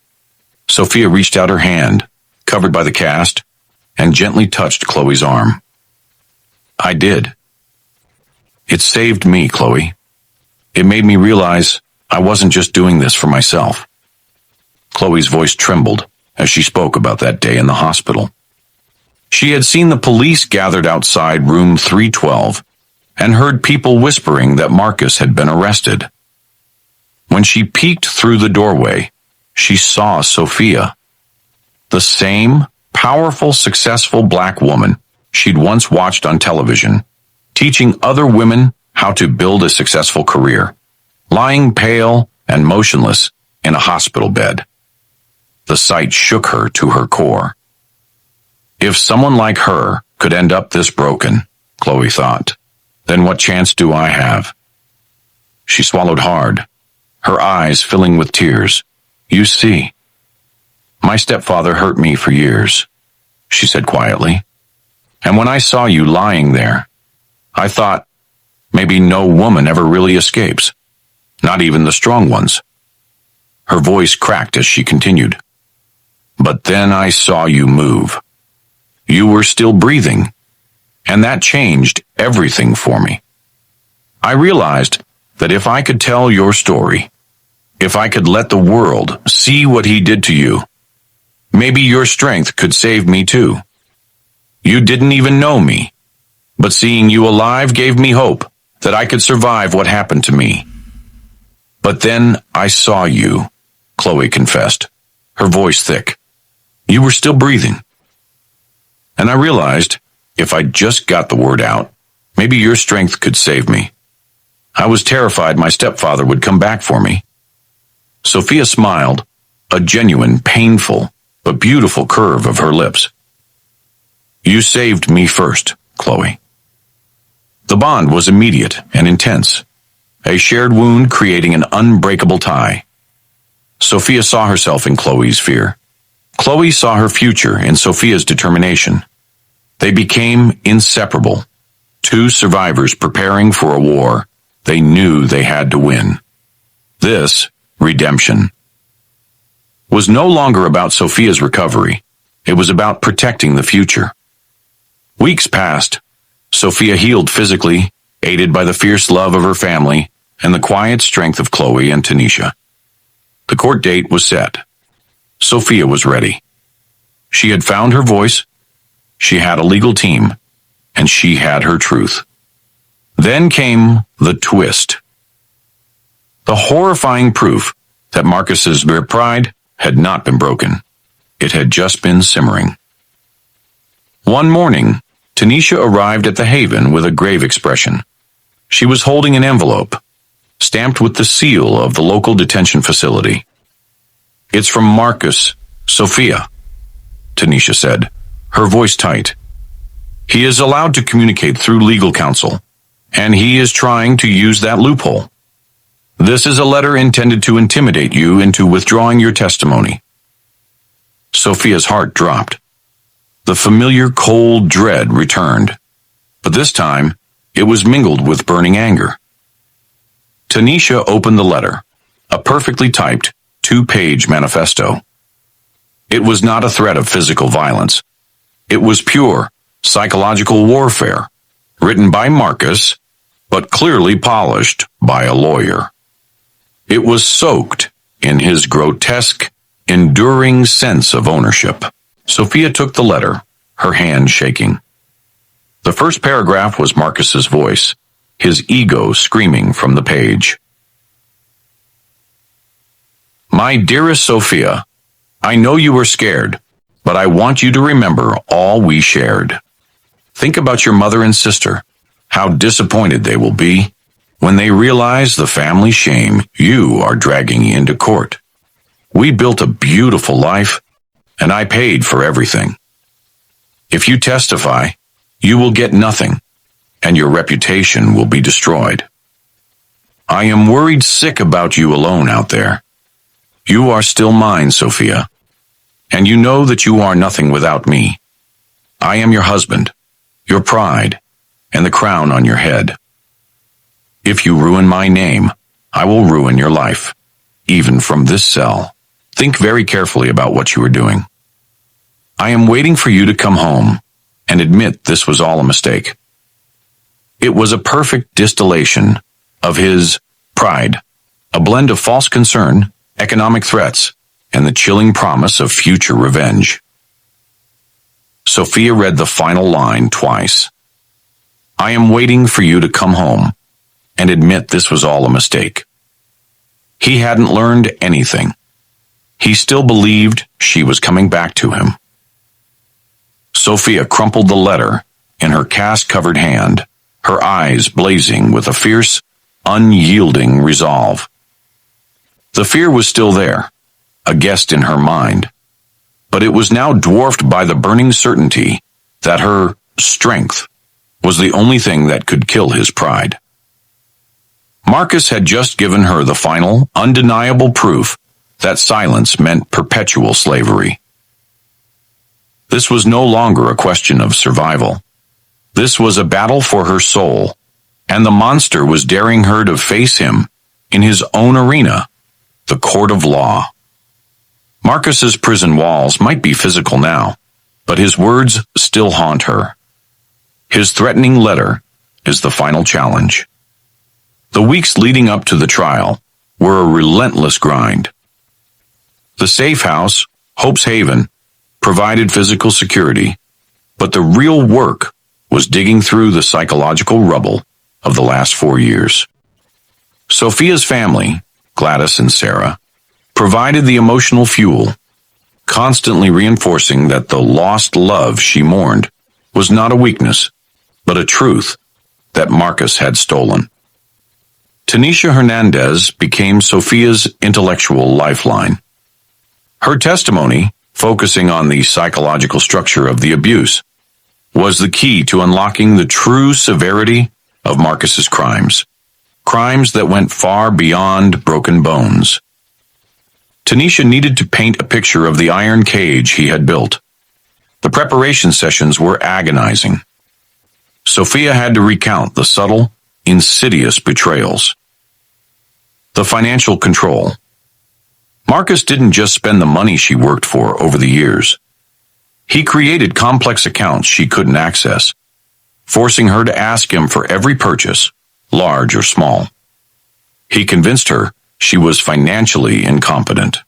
Sophia reached out her hand, covered by the cast, and gently touched Chloe's arm. "I did. It saved me, Chloe. It made me realize I wasn't just doing this for myself." Chloe's voice trembled as she spoke about that day in the hospital. She had seen the police gathered outside room 312 and heard people whispering that Marcus had been arrested. When she peeked through the doorway, she saw Sophia, the same powerful, successful black woman she'd once watched on television, teaching other women how to build a successful career, lying pale and motionless in a hospital bed. The sight shook her to her core. If someone like her could end up this broken, Chloe thought, then what chance do I have? She swallowed hard, her eyes filling with tears. "You see, my stepfather hurt me for years," she said quietly. "And when I saw you lying there, I thought, maybe no woman ever really escapes, not even the strong ones." Her voice cracked as she continued. "But then I saw you move. You were still breathing, and that changed everything for me. I realized that if I could tell your story, if I could let the world see what he did to you, maybe your strength could save me too. You didn't even know me, but seeing you alive gave me hope that I could survive what happened to me. But then I saw you," Chloe confessed, her voice thick. "You were still breathing. And I realized, if I just got the word out, maybe your strength could save me. I was terrified my stepfather would come back for me." Sophia smiled, a genuine, painful, but beautiful curve of her lips. "You saved me first, Chloe." The bond was immediate and intense, a shared wound creating an unbreakable tie. Sophia saw herself in Chloe's fear. Chloe saw her future in Sophia's determination. They became inseparable, two survivors preparing for a war they knew they had to win. This, redemption, was no longer about Sophia's recovery. It was about protecting the future. Weeks passed. Sophia healed physically, aided by the fierce love of her family and the quiet strength of Chloe and Tanisha. The court date was set. Sophia was ready. She had found her voice. She had a legal team. and she had her truth. Then came the twist. The horrifying proof that Marcus's bare pride had not been broken. It had just been simmering. One morning, Tanisha arrived at the Haven with a grave expression. She was holding an envelope, stamped with the seal of the local detention facility. "It's from Marcus, Sophia," Tanisha said, her voice tight. "He is allowed to communicate through legal counsel, and he is trying to use that loophole. This is a letter intended to intimidate you into withdrawing your testimony." Sophia's heart dropped. The familiar cold dread returned, but this time it was mingled with burning anger. Tanisha opened the letter, a perfectly typed 2-page manifesto. It was not a threat of physical violence. It was pure psychological warfare, written by Marcus, but clearly polished by a lawyer. It was soaked in his grotesque, enduring sense of ownership. Sophia took the letter, her hand shaking. The first paragraph was Marcus's voice, his ego screaming from the page. "My dearest Sophia, I know you were scared, but I want you to remember all we shared. Think about your mother and sister, how disappointed they will be when they realize the family shame you are dragging into court. We built a beautiful life, and I paid for everything. If you testify, you will get nothing, and your reputation will be destroyed. I am worried sick about you alone out there. You are still mine, Sophia, and you know that you are nothing without me. I am your husband, your pride, and the crown on your head. If you ruin my name, I will ruin your life, even from this cell. Think very carefully about what you are doing. I am waiting for you to come home and admit this was all a mistake." It was a perfect distillation of his pride, a blend of false concern, economic threats, and the chilling promise of future revenge. Sophia read the final line twice. "I am waiting for you to come home and admit this was all a mistake." He hadn't learned anything. He still believed she was coming back to him. Sophia crumpled the letter in her cast-covered hand, her eyes blazing with a fierce, unyielding resolve. The fear was still there, a guest in her mind, but it was now dwarfed by the burning certainty that her strength was the only thing that could kill his pride. Marcus had just given her the final, undeniable proof that silence meant perpetual slavery. This was no longer a question of survival. This was a battle for her soul, and the monster was daring her to face him in his own arena, the court of law. Marcus's prison walls might be physical now, but his words still haunt her. His threatening letter is the final challenge. The weeks leading up to the trial were a relentless grind. The safe house, Hope's Haven, provided physical security, but the real work was digging through the psychological rubble of the last 4 years. Sophia's family, Gladys and Sarah, provided the emotional fuel, constantly reinforcing that the lost love she mourned was not a weakness, but a truth that Marcus had stolen. Tanisha Hernandez became Sophia's intellectual lifeline. Her testimony, focusing on the psychological structure of the abuse, was the key to unlocking the true severity of Marcus's crimes, crimes that went far beyond broken bones. Tanisha needed to paint a picture of the iron cage he had built. The preparation sessions were agonizing. Sophia had to recount the subtle, insidious betrayals. The financial control. Marcus didn't just spend the money she worked for over the years. He created complex accounts she couldn't access, forcing her to ask him for every purchase, large or small. He convinced her she was financially incompetent.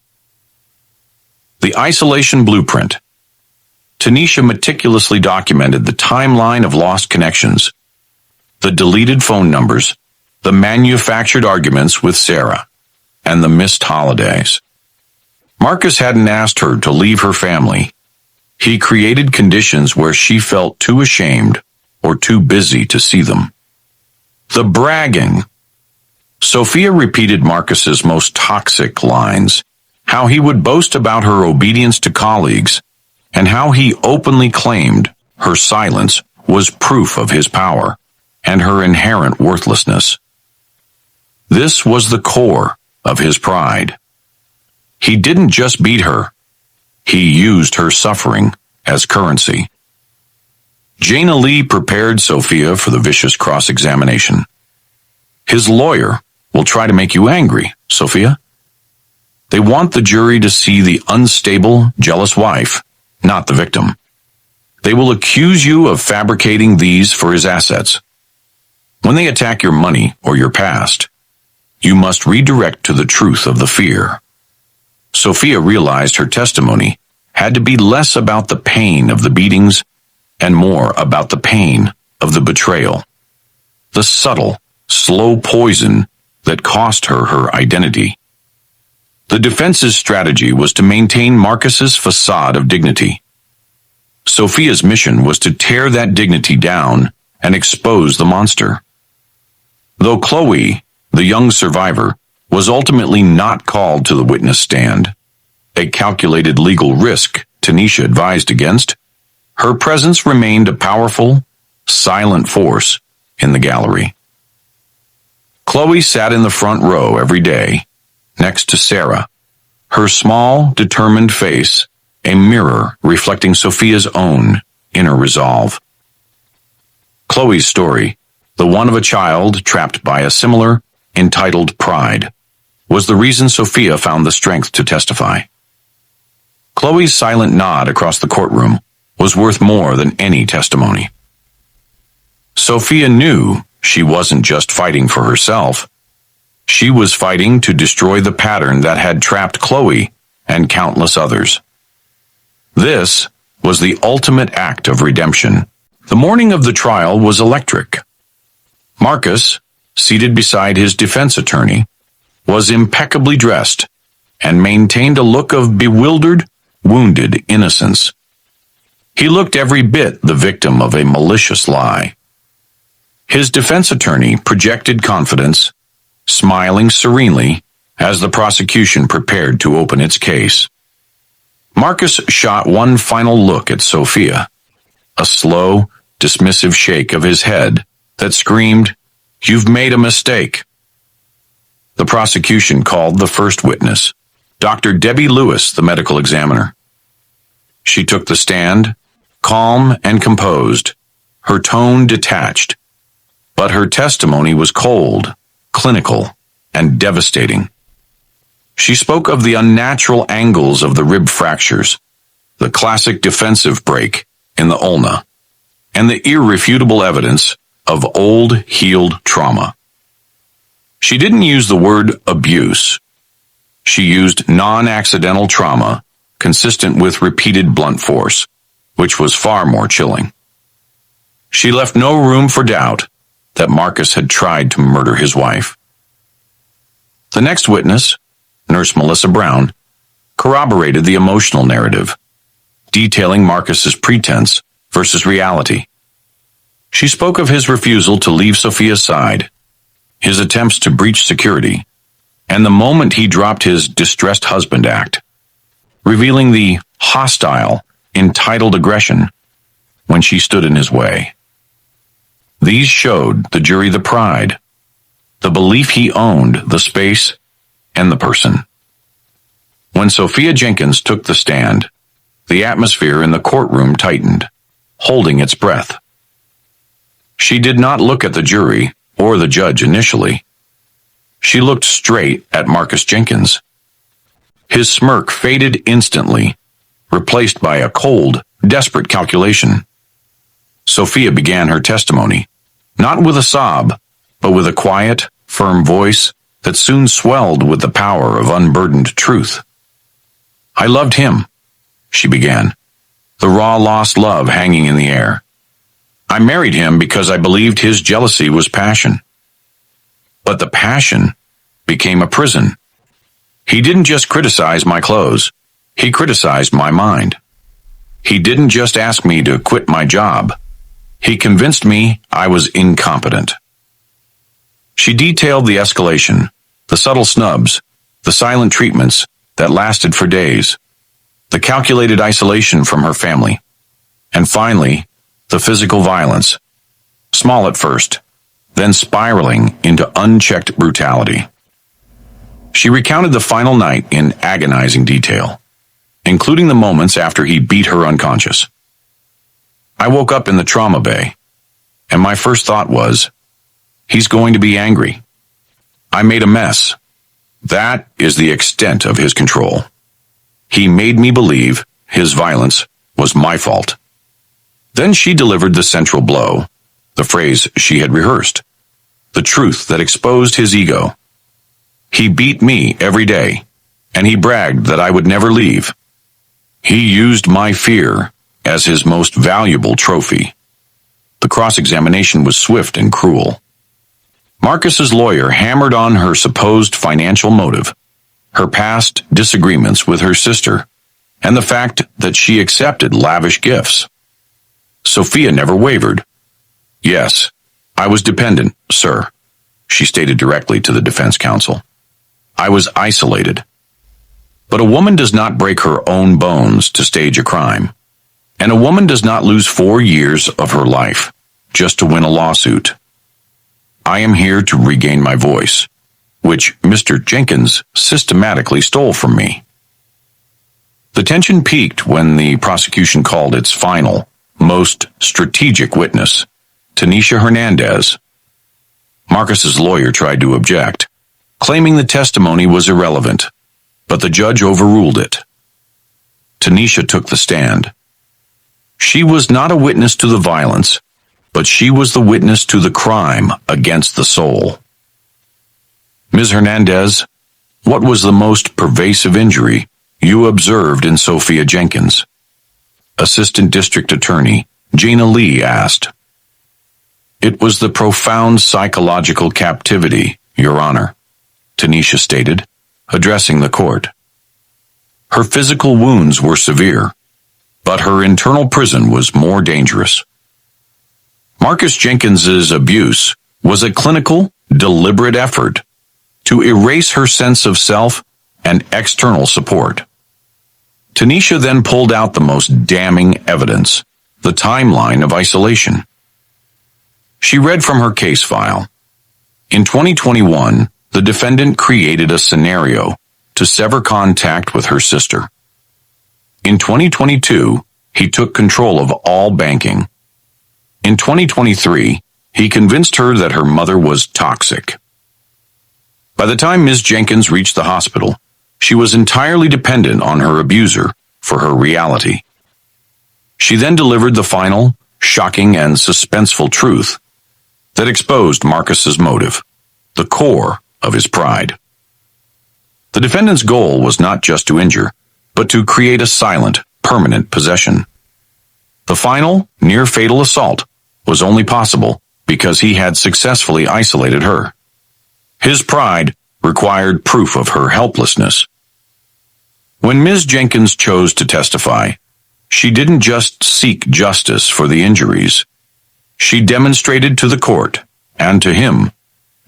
The isolation blueprint. Tanisha meticulously documented the timeline of lost connections, the deleted phone numbers, the manufactured arguments with Sarah, and the missed holidays. Marcus hadn't asked her to leave her family. He created conditions where she felt too ashamed or too busy to see them. The bragging. Sophia repeated Marcus's most toxic lines, how he would boast about her obedience to colleagues, and how he openly claimed her silence was proof of his power and her inherent worthlessness. This was the core of his pride. He didn't just beat her, he used her suffering as currency. Jaina Lee prepared Sophia for the vicious cross-examination. His lawyer will try to make you angry, Sophia. They want the jury to see the unstable, jealous wife, not the victim. They will accuse you of fabricating these for his assets. When they attack your money or your past, you must redirect to the truth of the fear. Sophia realized her testimony had to be less about the pain of the beatings and more about the pain of the betrayal. The subtle, slow poison that cost her her identity. The defense's strategy was to maintain Marcus's facade of dignity. Sophia's mission was to tear that dignity down and expose the monster. Though Chloe, the young survivor, was ultimately not called to the witness stand, a calculated legal risk Tanisha advised against, her presence remained a powerful, silent force in the gallery. Chloe sat in the front row every day, next to Sarah, her small, determined face a mirror reflecting Sophia's own inner resolve. Chloe's story, the one of a child trapped by a similar, entitled pride, was the reason Sophia found the strength to testify. Chloe's silent nod across the courtroom was worth more than any testimony. Sophia knew she wasn't just fighting for herself. She was fighting to destroy the pattern that had trapped Chloe and countless others. This was the ultimate act of redemption. The morning of the trial was electric. Marcus, seated beside his defense attorney, was impeccably dressed and maintained a look of bewildered, wounded innocence. He looked every bit the victim of a malicious lie. His defense attorney projected confidence, smiling serenely as the prosecution prepared to open its case. Marcus shot one final look at Sophia, a slow, dismissive shake of his head that screamed, "You've made a mistake." The prosecution called the first witness, Dr. Debbie Lewis, the medical examiner. She took the stand, calm and composed, her tone detached, but her testimony was cold, clinical, and devastating. She spoke of the unnatural angles of the rib fractures, the classic defensive break in the ulna, and the irrefutable evidence of old, healed trauma. She didn't use the word abuse. She used non-accidental trauma consistent with repeated blunt force, which was far more chilling. She left no room for doubt that Marcus had tried to murder his wife. The next witness, Nurse Melissa Brown, corroborated the emotional narrative, detailing Marcus's pretense versus reality. She spoke of his refusal to leave Sophia's side, his attempts to breach security, and the moment he dropped his distressed husband act, revealing the hostile, entitled aggression when she stood in his way. These showed the jury the pride, the belief he owned the space and the person. When Sophia Jenkins took the stand, the atmosphere in the courtroom tightened, holding its breath. She did not look at the jury or the judge initially. She looked straight at Marcus Jenkins. His smirk faded instantly, replaced by a cold, desperate calculation. Sophia began her testimony, not with a sob, but with a quiet, firm voice that soon swelled with the power of unburdened truth. "I loved him," she began. the raw lost love hanging in the air. I married him because I believed his jealousy was passion. But the passion became a prison. He didn't just criticize my clothes. He criticized my mind. He didn't just ask me to quit my job. He convinced me I was incompetent. She detailed the escalation, the subtle snubs, the silent treatments that lasted for days, the calculated isolation from her family, and finally, the physical violence, small at first, then spiraling into unchecked brutality. She recounted the final night in agonizing detail, including the moments after he beat her unconscious. I woke up in the trauma bay, and my first thought was, he's going to be angry. I made a mess. That is the extent of his control. He made me believe his violence was my fault. Then she delivered the central blow, the phrase she had rehearsed, the truth that exposed his ego. He beat me every day, and he bragged that I would never leave. He used my fear as his most valuable trophy. The cross-examination was swift and cruel. Marcus's lawyer hammered on her supposed financial motive, her past disagreements with her sister, and the fact that she accepted lavish gifts. Sophia never wavered. Yes, I was dependent, sir, she stated directly to the defense counsel. I was isolated. But a woman does not break her own bones to stage a crime, and a woman does not lose 4 years of her life just to win a lawsuit. I am here to regain my voice, which Mr. Jenkins systematically stole from me. The tension peaked when the prosecution called its final, most strategic witness, Tanisha Hernandez. Marcus's lawyer tried to object, claiming the testimony was irrelevant, but the judge overruled it. Tanisha took the stand. She was not a witness to the violence, but she was the witness to the crime against the soul. Ms. Hernandez, what was the most pervasive injury you observed in Sophia Jenkins? Assistant District Attorney Gina Lee asked. It was the profound psychological captivity, Your Honor, Tanisha stated, addressing the court. Her physical wounds were severe, but her internal prison was more dangerous. Marcus Jenkins's abuse was a clinical, deliberate effort to erase her sense of self and external support. Tanisha then pulled out the most damning evidence, the timeline of isolation. She read from her case file. In 2021, the defendant created a scenario to sever contact with her sister. In 2022, he took control of all banking. In 2023, he convinced her that her mother was toxic. By the time Ms. Jenkins reached the hospital, she was entirely dependent on her abuser for her reality. She then delivered the final, shocking and suspenseful truth that exposed Marcus's motive, the core of his pride. The defendant's goal was not just to injure, but to create a silent, permanent possession. The final, near-fatal assault was only possible because he had successfully isolated her. His pride required proof of her helplessness. When Ms. Jenkins chose to testify, she didn't just seek justice for the injuries. She demonstrated to the court, and to him,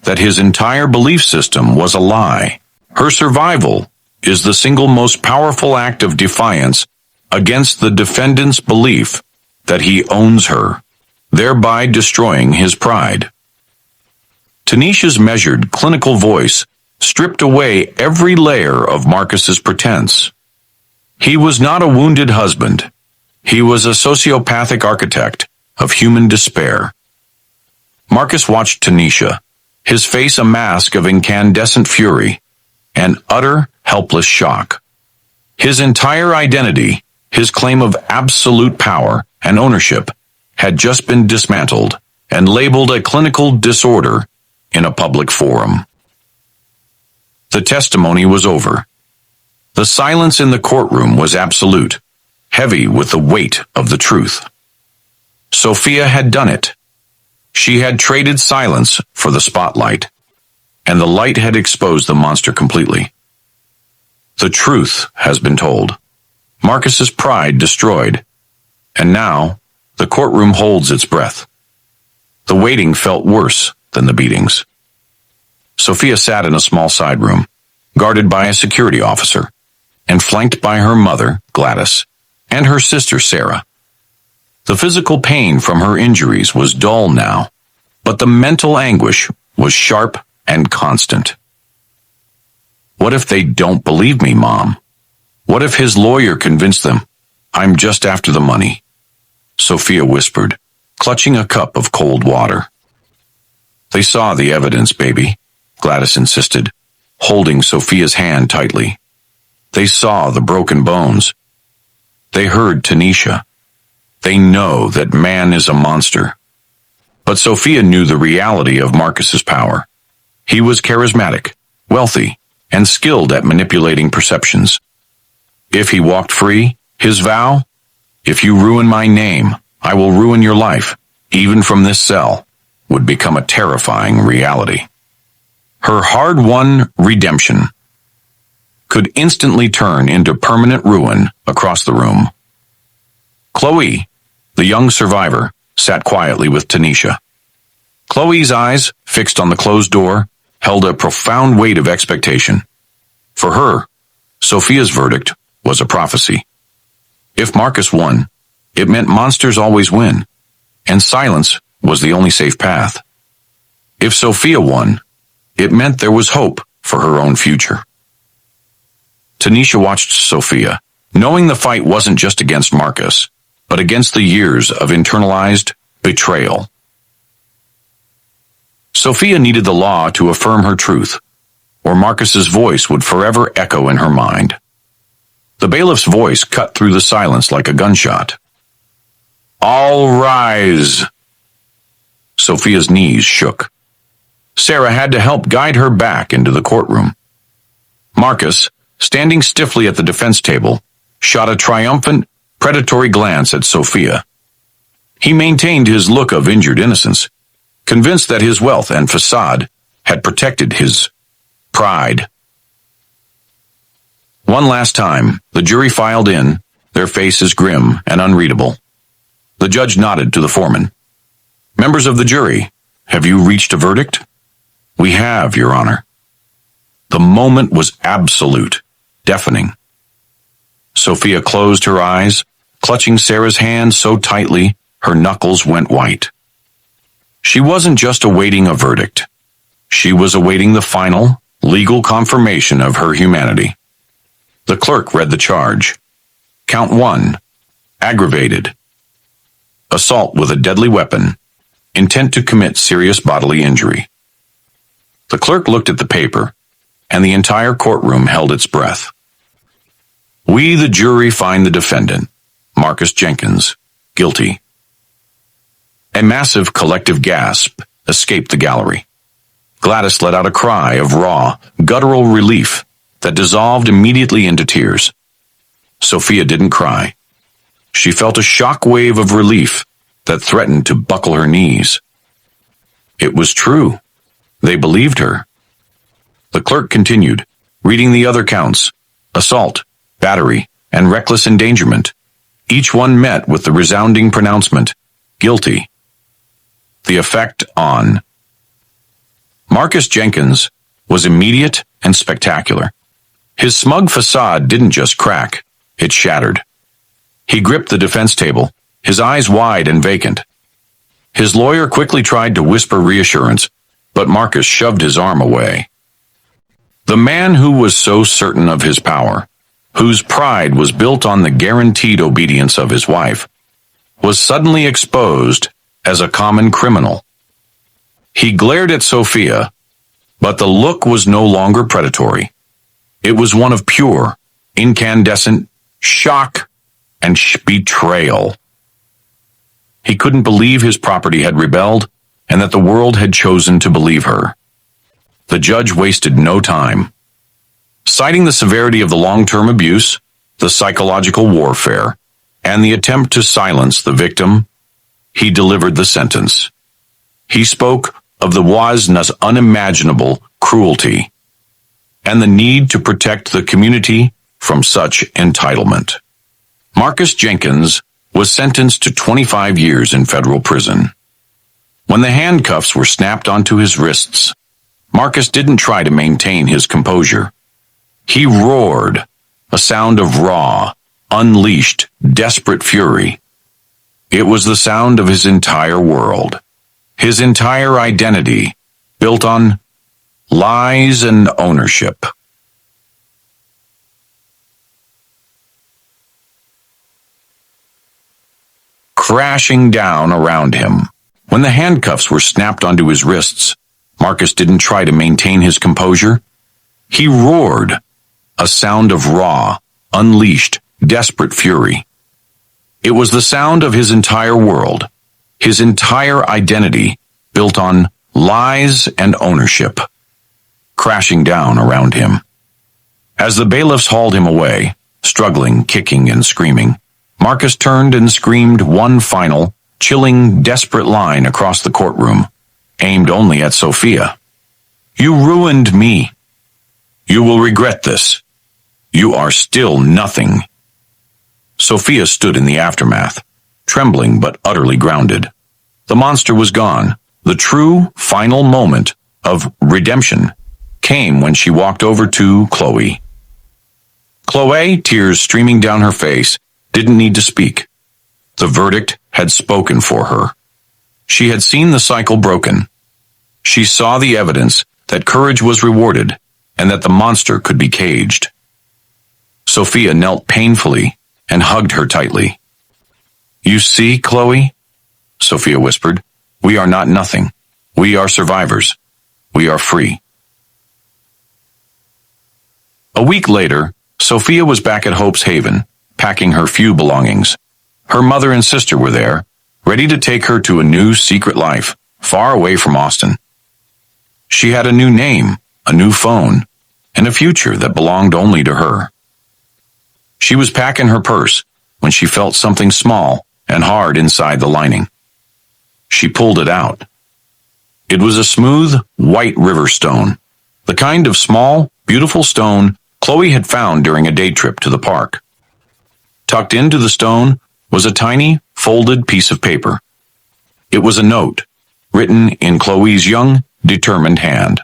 that his entire belief system was a lie. Her survival is the single most powerful act of defiance against the defendant's belief that he owns her, thereby destroying his pride. Tanisha's measured, clinical voice stripped away every layer of Marcus's pretense. He was not a wounded husband. He was a sociopathic architect of human despair. Marcus watched Tanisha, his face a mask of incandescent fury and utter, helpless shock. His entire identity, his claim of absolute power and ownership, had just been dismantled and labeled a clinical disorder in a public forum. The testimony was over. The silence in the courtroom was absolute. heavy with the weight of the truth. Sophia had done it. She had traded silence for the spotlight, and the light had exposed the monster completely. The truth has been told. Marcus's pride destroyed, and now the courtroom holds its breath. The waiting felt worse than the beatings. Sophia sat in a small side room, guarded by a security officer, and flanked by her mother, Gladys, and her sister, Sarah. The physical pain from her injuries was dull now, but the mental anguish was sharp and constant. What if they don't believe me, Mom? What if his lawyer convinced them I'm just after the money? Sophia whispered, clutching a cup of cold water. They saw the evidence, baby, Gladys insisted, holding Sophia's hand tightly. They saw the broken bones. They heard Tanisha. They know that man is a monster. But Sophia knew the reality of Marcus's power. He was charismatic, wealthy, and skilled at manipulating perceptions. If he walked free, his vow, "If you ruin my name, I will ruin your life, even from this cell," would become a terrifying reality. Her hard-won redemption could instantly turn into permanent ruin across the room. Chloe, the young survivor, sat quietly with Tanisha. Chloe's eyes, fixed on the closed door, held a profound weight of expectation. For her, Sophia's verdict was a prophecy. If Marcus won, it meant monsters always win, and silence was the only safe path. If Sophia won, it meant there was hope for her own future. Tanisha watched Sophia, knowing the fight wasn't just against Marcus, but against the years of internalized betrayal. Sophia needed the law to affirm her truth, or Marcus's voice would forever echo in her mind. The bailiff's voice cut through the silence like a gunshot. "All rise!" Sophia's knees shook. Sarah had to help guide her back into the courtroom. Marcus, standing stiffly at the defense table, shot a triumphant, predatory glance at Sophia. He maintained his look of injured innocence, convinced that his wealth and facade had protected his pride. One last time, the jury filed in, their faces grim and unreadable. The judge nodded to the foreman. "Members of the jury, have you reached a verdict?" "We have, Your Honor." The moment was absolute, deafening. Sophia closed her eyes, clutching Sarah's hand so tightly her knuckles went white. She wasn't just awaiting a verdict. She was awaiting the final, legal confirmation of her humanity. The clerk read the charge. Count 1, aggravated. Assault with a deadly weapon, intent to commit serious bodily injury. The clerk looked at the paper, and the entire courtroom held its breath. "We, the jury, find the defendant, Marcus Jenkins, guilty." A massive collective gasp escaped the gallery. Gladys let out a cry of raw, guttural relief that dissolved immediately into tears. Sophia didn't cry. She felt a shock wave of relief that threatened to buckle her knees. It was true. They believed her. The clerk continued, reading the other counts: assault, battery, and reckless endangerment. Each one met with the resounding pronouncement, guilty. The effect on Marcus Jenkins was immediate and spectacular. His smug facade didn't just crack, it shattered. He gripped the defense table, his eyes wide and vacant. His lawyer quickly tried to whisper reassurance, but Marcus shoved his arm away. The man who was so certain of his power, whose pride was built on the guaranteed obedience of his wife, was suddenly exposed as a common criminal. He glared at Sophia, but the look was no longer predatory. It was one of pure, incandescent shock and betrayal. He couldn't believe his property had rebelled and that the world had chosen to believe her. The judge wasted no time. Citing the severity of the long-term abuse, the psychological warfare, and the attempt to silence the victim, he delivered the sentence. He spoke of the wasna's unimaginable cruelty and the need to protect the community from such entitlement. Marcus Jenkins was sentenced to 25 years in federal prison. When the handcuffs were snapped onto his wrists, Marcus didn't try to maintain his composure. He roared, a sound of raw, unleashed, desperate fury. It was the sound of his entire world, his entire identity, built on lies and ownership. Crashing down around him. When the handcuffs were snapped onto his wrists, Marcus didn't try to maintain his composure. He roared, a sound of raw, unleashed, desperate fury. It was the sound of his entire world, his entire identity, built on lies and ownership, crashing down around him. As the bailiffs hauled him away, struggling, kicking, and screaming, Marcus turned and screamed one final, chilling, desperate line across the courtroom, aimed only at Sophia. "You ruined me. You will regret this. You are still nothing." Sophia stood in the aftermath, trembling but utterly grounded. The monster was gone. The true, final moment of redemption came when she walked over to Chloe. Chloe, tears streaming down her face, didn't need to speak. The verdict had spoken for her. She had seen the cycle broken. She saw the evidence that courage was rewarded and that the monster could be caged. Sophia knelt painfully and hugged her tightly. "You see, Chloe," Sophia whispered, "we are not nothing. We are survivors. We are free." A week later, Sophia was back at Hope's Haven, packing her few belongings. Her mother and sister were there, ready to take her to a new secret life, far away from Austin. She had a new name, a new phone, and a future that belonged only to her. She was packing her purse when she felt something small and hard inside the lining. She pulled it out. It was a smooth, white river stone, the kind of small, beautiful stone Chloe had found during a day trip to the park. Tucked into the stone was a tiny, folded piece of paper. It was a note, written in Chloe's young, determined hand.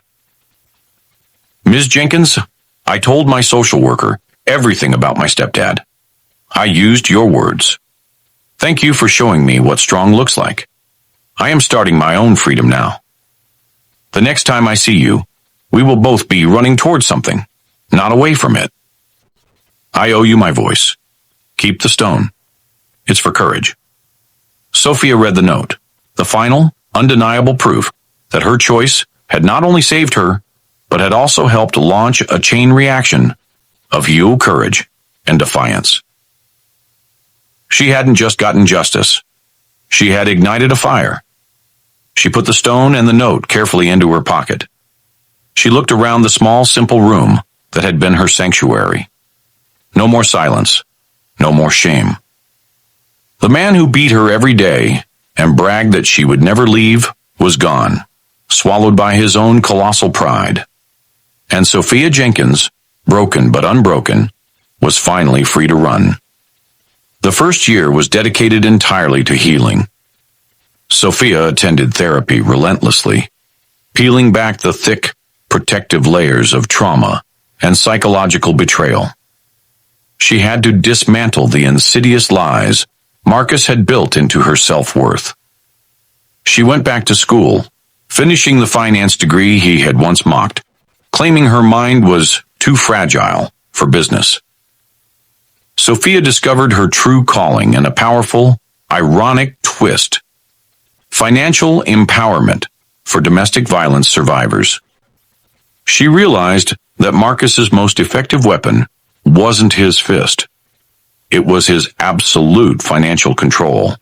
"Ms. Jenkins, I told my social worker everything about my stepdad. I used your words. Thank you for showing me what strong looks like. I am starting my own freedom now. The next time I see you, we will both be running towards something, not away from it. I owe you my voice. Keep the stone. It's for courage." Sophia read the note, the final, undeniable proof that her choice had not only saved her, but had also helped launch a chain reaction of fuel courage and defiance. She hadn't just gotten justice. She had ignited a fire. She put the stone and the note carefully into her pocket. She looked around the small, simple room that had been her sanctuary. No more silence. No more shame. The man who beat her every day and bragged that she would never leave was gone, swallowed by his own colossal pride. And Sophia Jenkins, broken but unbroken, was finally free to run. The first year was dedicated entirely to healing. Sophia attended therapy relentlessly, peeling back the thick, protective layers of trauma and psychological betrayal. She had to dismantle the insidious lies Marcus had built into her self-worth. She went back to school, finishing the finance degree he had once mocked, claiming her mind was too fragile for business. Sophia discovered her true calling in a powerful, ironic twist: financial empowerment for domestic violence survivors. She realized that Marcus's most effective weapon wasn't his fist. It was his absolute financial control.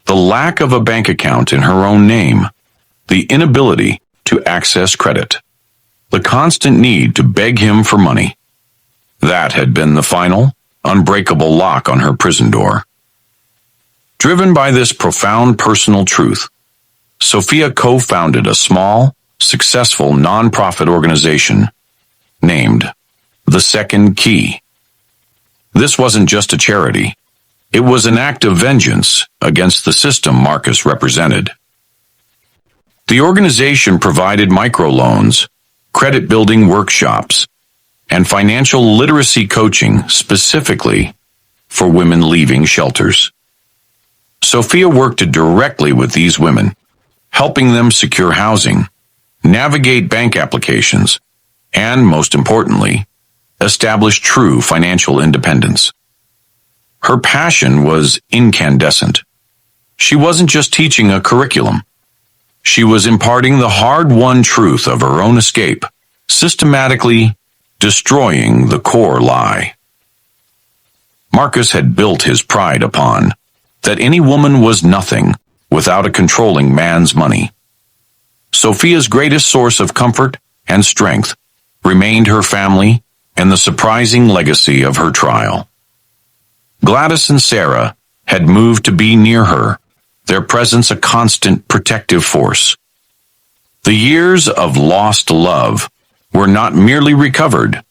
The lack of a bank account in her own name, the inability to access credit, the constant need to beg him for money. That had been the final, unbreakable lock on her prison door. Driven by this profound personal truth, Sophia co-founded a small, successful nonprofit organization named The Second Key. This wasn't just a charity. It was an act of vengeance against the system Marcus represented. The organization provided microloans, credit-building workshops, and financial literacy coaching specifically for women leaving shelters. Sophia worked directly with these women, helping them secure housing, navigate bank applications, and, most importantly, establish true financial independence. Her passion was incandescent. She wasn't just teaching a curriculum. She was imparting the hard-won truth of her own escape, systematically destroying the core lie Marcus had built his pride upon, that any woman was nothing without a controlling man's money. Sophia's greatest source of comfort and strength remained her family and the surprising legacy of her trial. Gladys and Sarah had moved to be near her, their presence a constant protective force. The years of lost love were not merely recovered,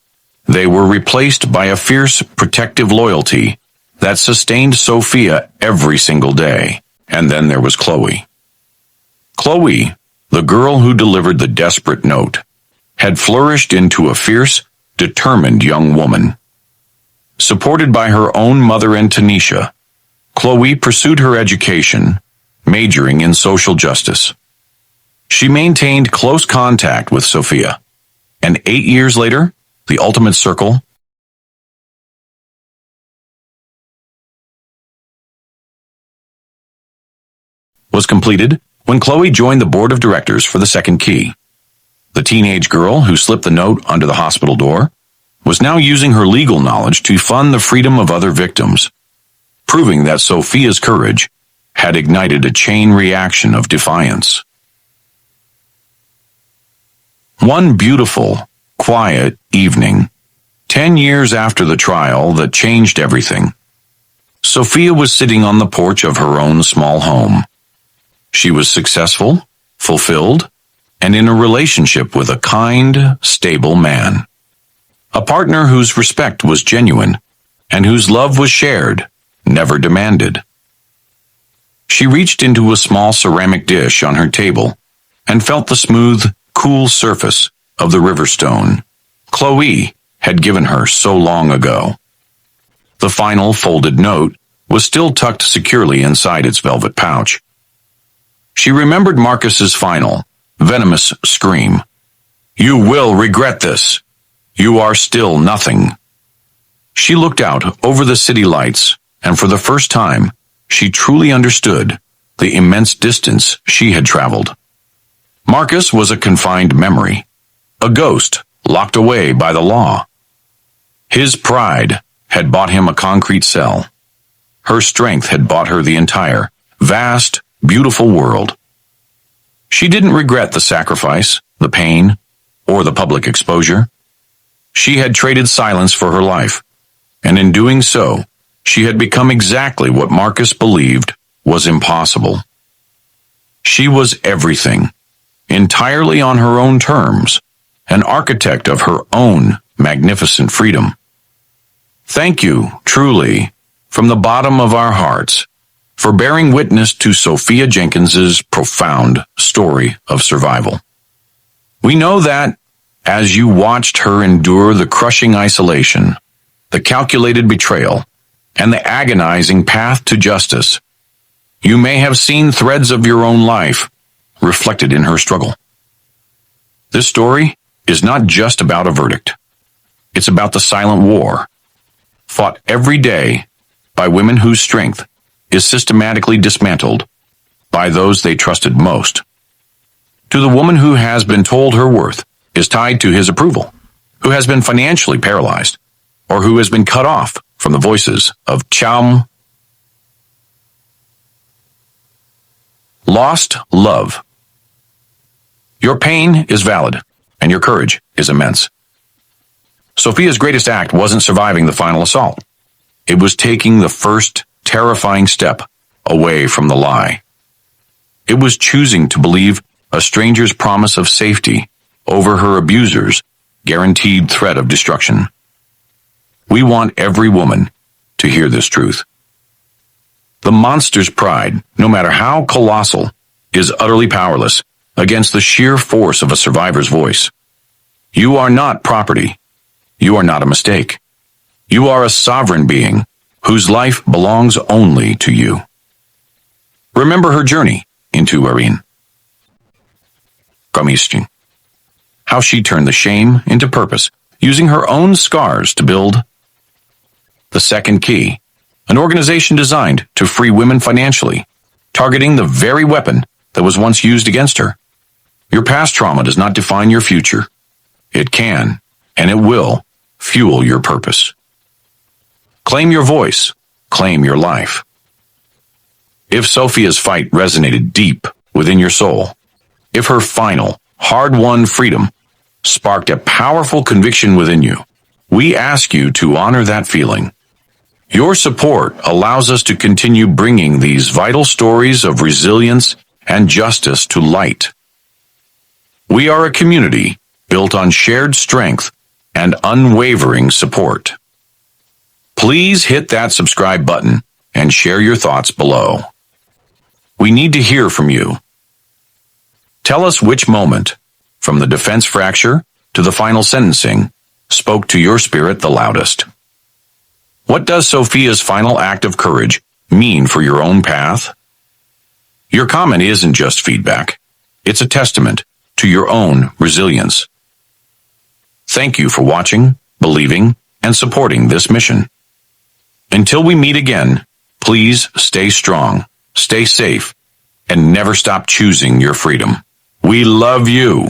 they were replaced by a fierce protective loyalty that sustained Sophia every single day. And then there was Chloe. Chloe, the girl who delivered the desperate note, had flourished into a fierce, determined young woman. Supported by her own mother and Tanisha, Chloe pursued her education, majoring in social justice. She maintained close contact with Sophia, and 8 years later, the ultimate circle was completed when Chloe joined the board of directors for the Second Key. The teenage girl who slipped the note under the hospital door was now using her legal knowledge to fund the freedom of other victims, proving that Sophia's courage had ignited a chain reaction of defiance. One beautiful, quiet evening, 10 years after the trial that changed everything, Sophia was sitting on the porch of her own small home. She was successful, fulfilled, and in a relationship with a kind, stable man. A partner whose respect was genuine and whose love was shared, never demanded. She reached into a small ceramic dish on her table and felt the smooth, cool surface of the river stone Chloe had given her so long ago. The final folded note was still tucked securely inside its velvet pouch. She remembered Marcus's final, venomous scream. "You will regret this. You are still nothing." She looked out over the city lights, and for the first time, she truly understood the immense distance she had traveled. Marcus was a confined memory, a ghost locked away by the law. His pride had bought him a concrete cell. Her strength had bought her the entire, vast, beautiful world. She didn't regret the sacrifice, the pain, or the public exposure. She had traded silence for her life, and in doing so, she had become exactly what Marcus believed was impossible. She was everything, entirely on her own terms, an architect of her own magnificent freedom. Thank you, truly, from the bottom of our hearts, for bearing witness to Sophia Jenkins's profound story of survival. We know that, as you watched her endure the crushing isolation, the calculated betrayal, and the agonizing path to justice, you may have seen threads of your own life reflected in her struggle. This story is not just about a verdict. It's about the silent war, fought every day by women whose strength is systematically dismantled by those they trusted most. To the woman who has been told her worth is tied to his approval, who has been financially paralyzed, or who has been cut off from the voices of lost love. Your pain is valid, and your courage is immense. Sophia's greatest act wasn't surviving the final assault. It was taking the first terrifying step away from the lie. It was choosing to believe a stranger's promise of safety over her abuser's guaranteed threat of destruction. We want every woman to hear this truth. The monster's pride, no matter how colossal, is utterly powerless against the sheer force of a survivor's voice. You are not property. You are not a mistake. You are a sovereign being whose life belongs only to you. Remember her journey into Irene. How she turned the shame into purpose, using her own scars to build the Second Key, an organization designed to free women financially, targeting the very weapon that was once used against her. Your past trauma does not define your future. It can, and it will, fuel your purpose. Claim your voice. Claim your life. If Sophia's fight resonated deep within your soul, if her final, hard-won freedom sparked a powerful conviction within you, we ask you to honor that feeling. Your support allows us to continue bringing these vital stories of resilience and justice to light. We are a community built on shared strength and unwavering support. Please hit that subscribe button and share your thoughts below. We need to hear from you. Tell us which moment, from the defense fracture to the final sentencing, spoke to your spirit the loudest. What does Sophia's final act of courage mean for your own path? Your comment isn't just feedback. It's a testament to your own resilience. Thank you for watching, believing, and supporting this mission. Until we meet again, please stay strong, stay safe, and never stop choosing your freedom. We love you.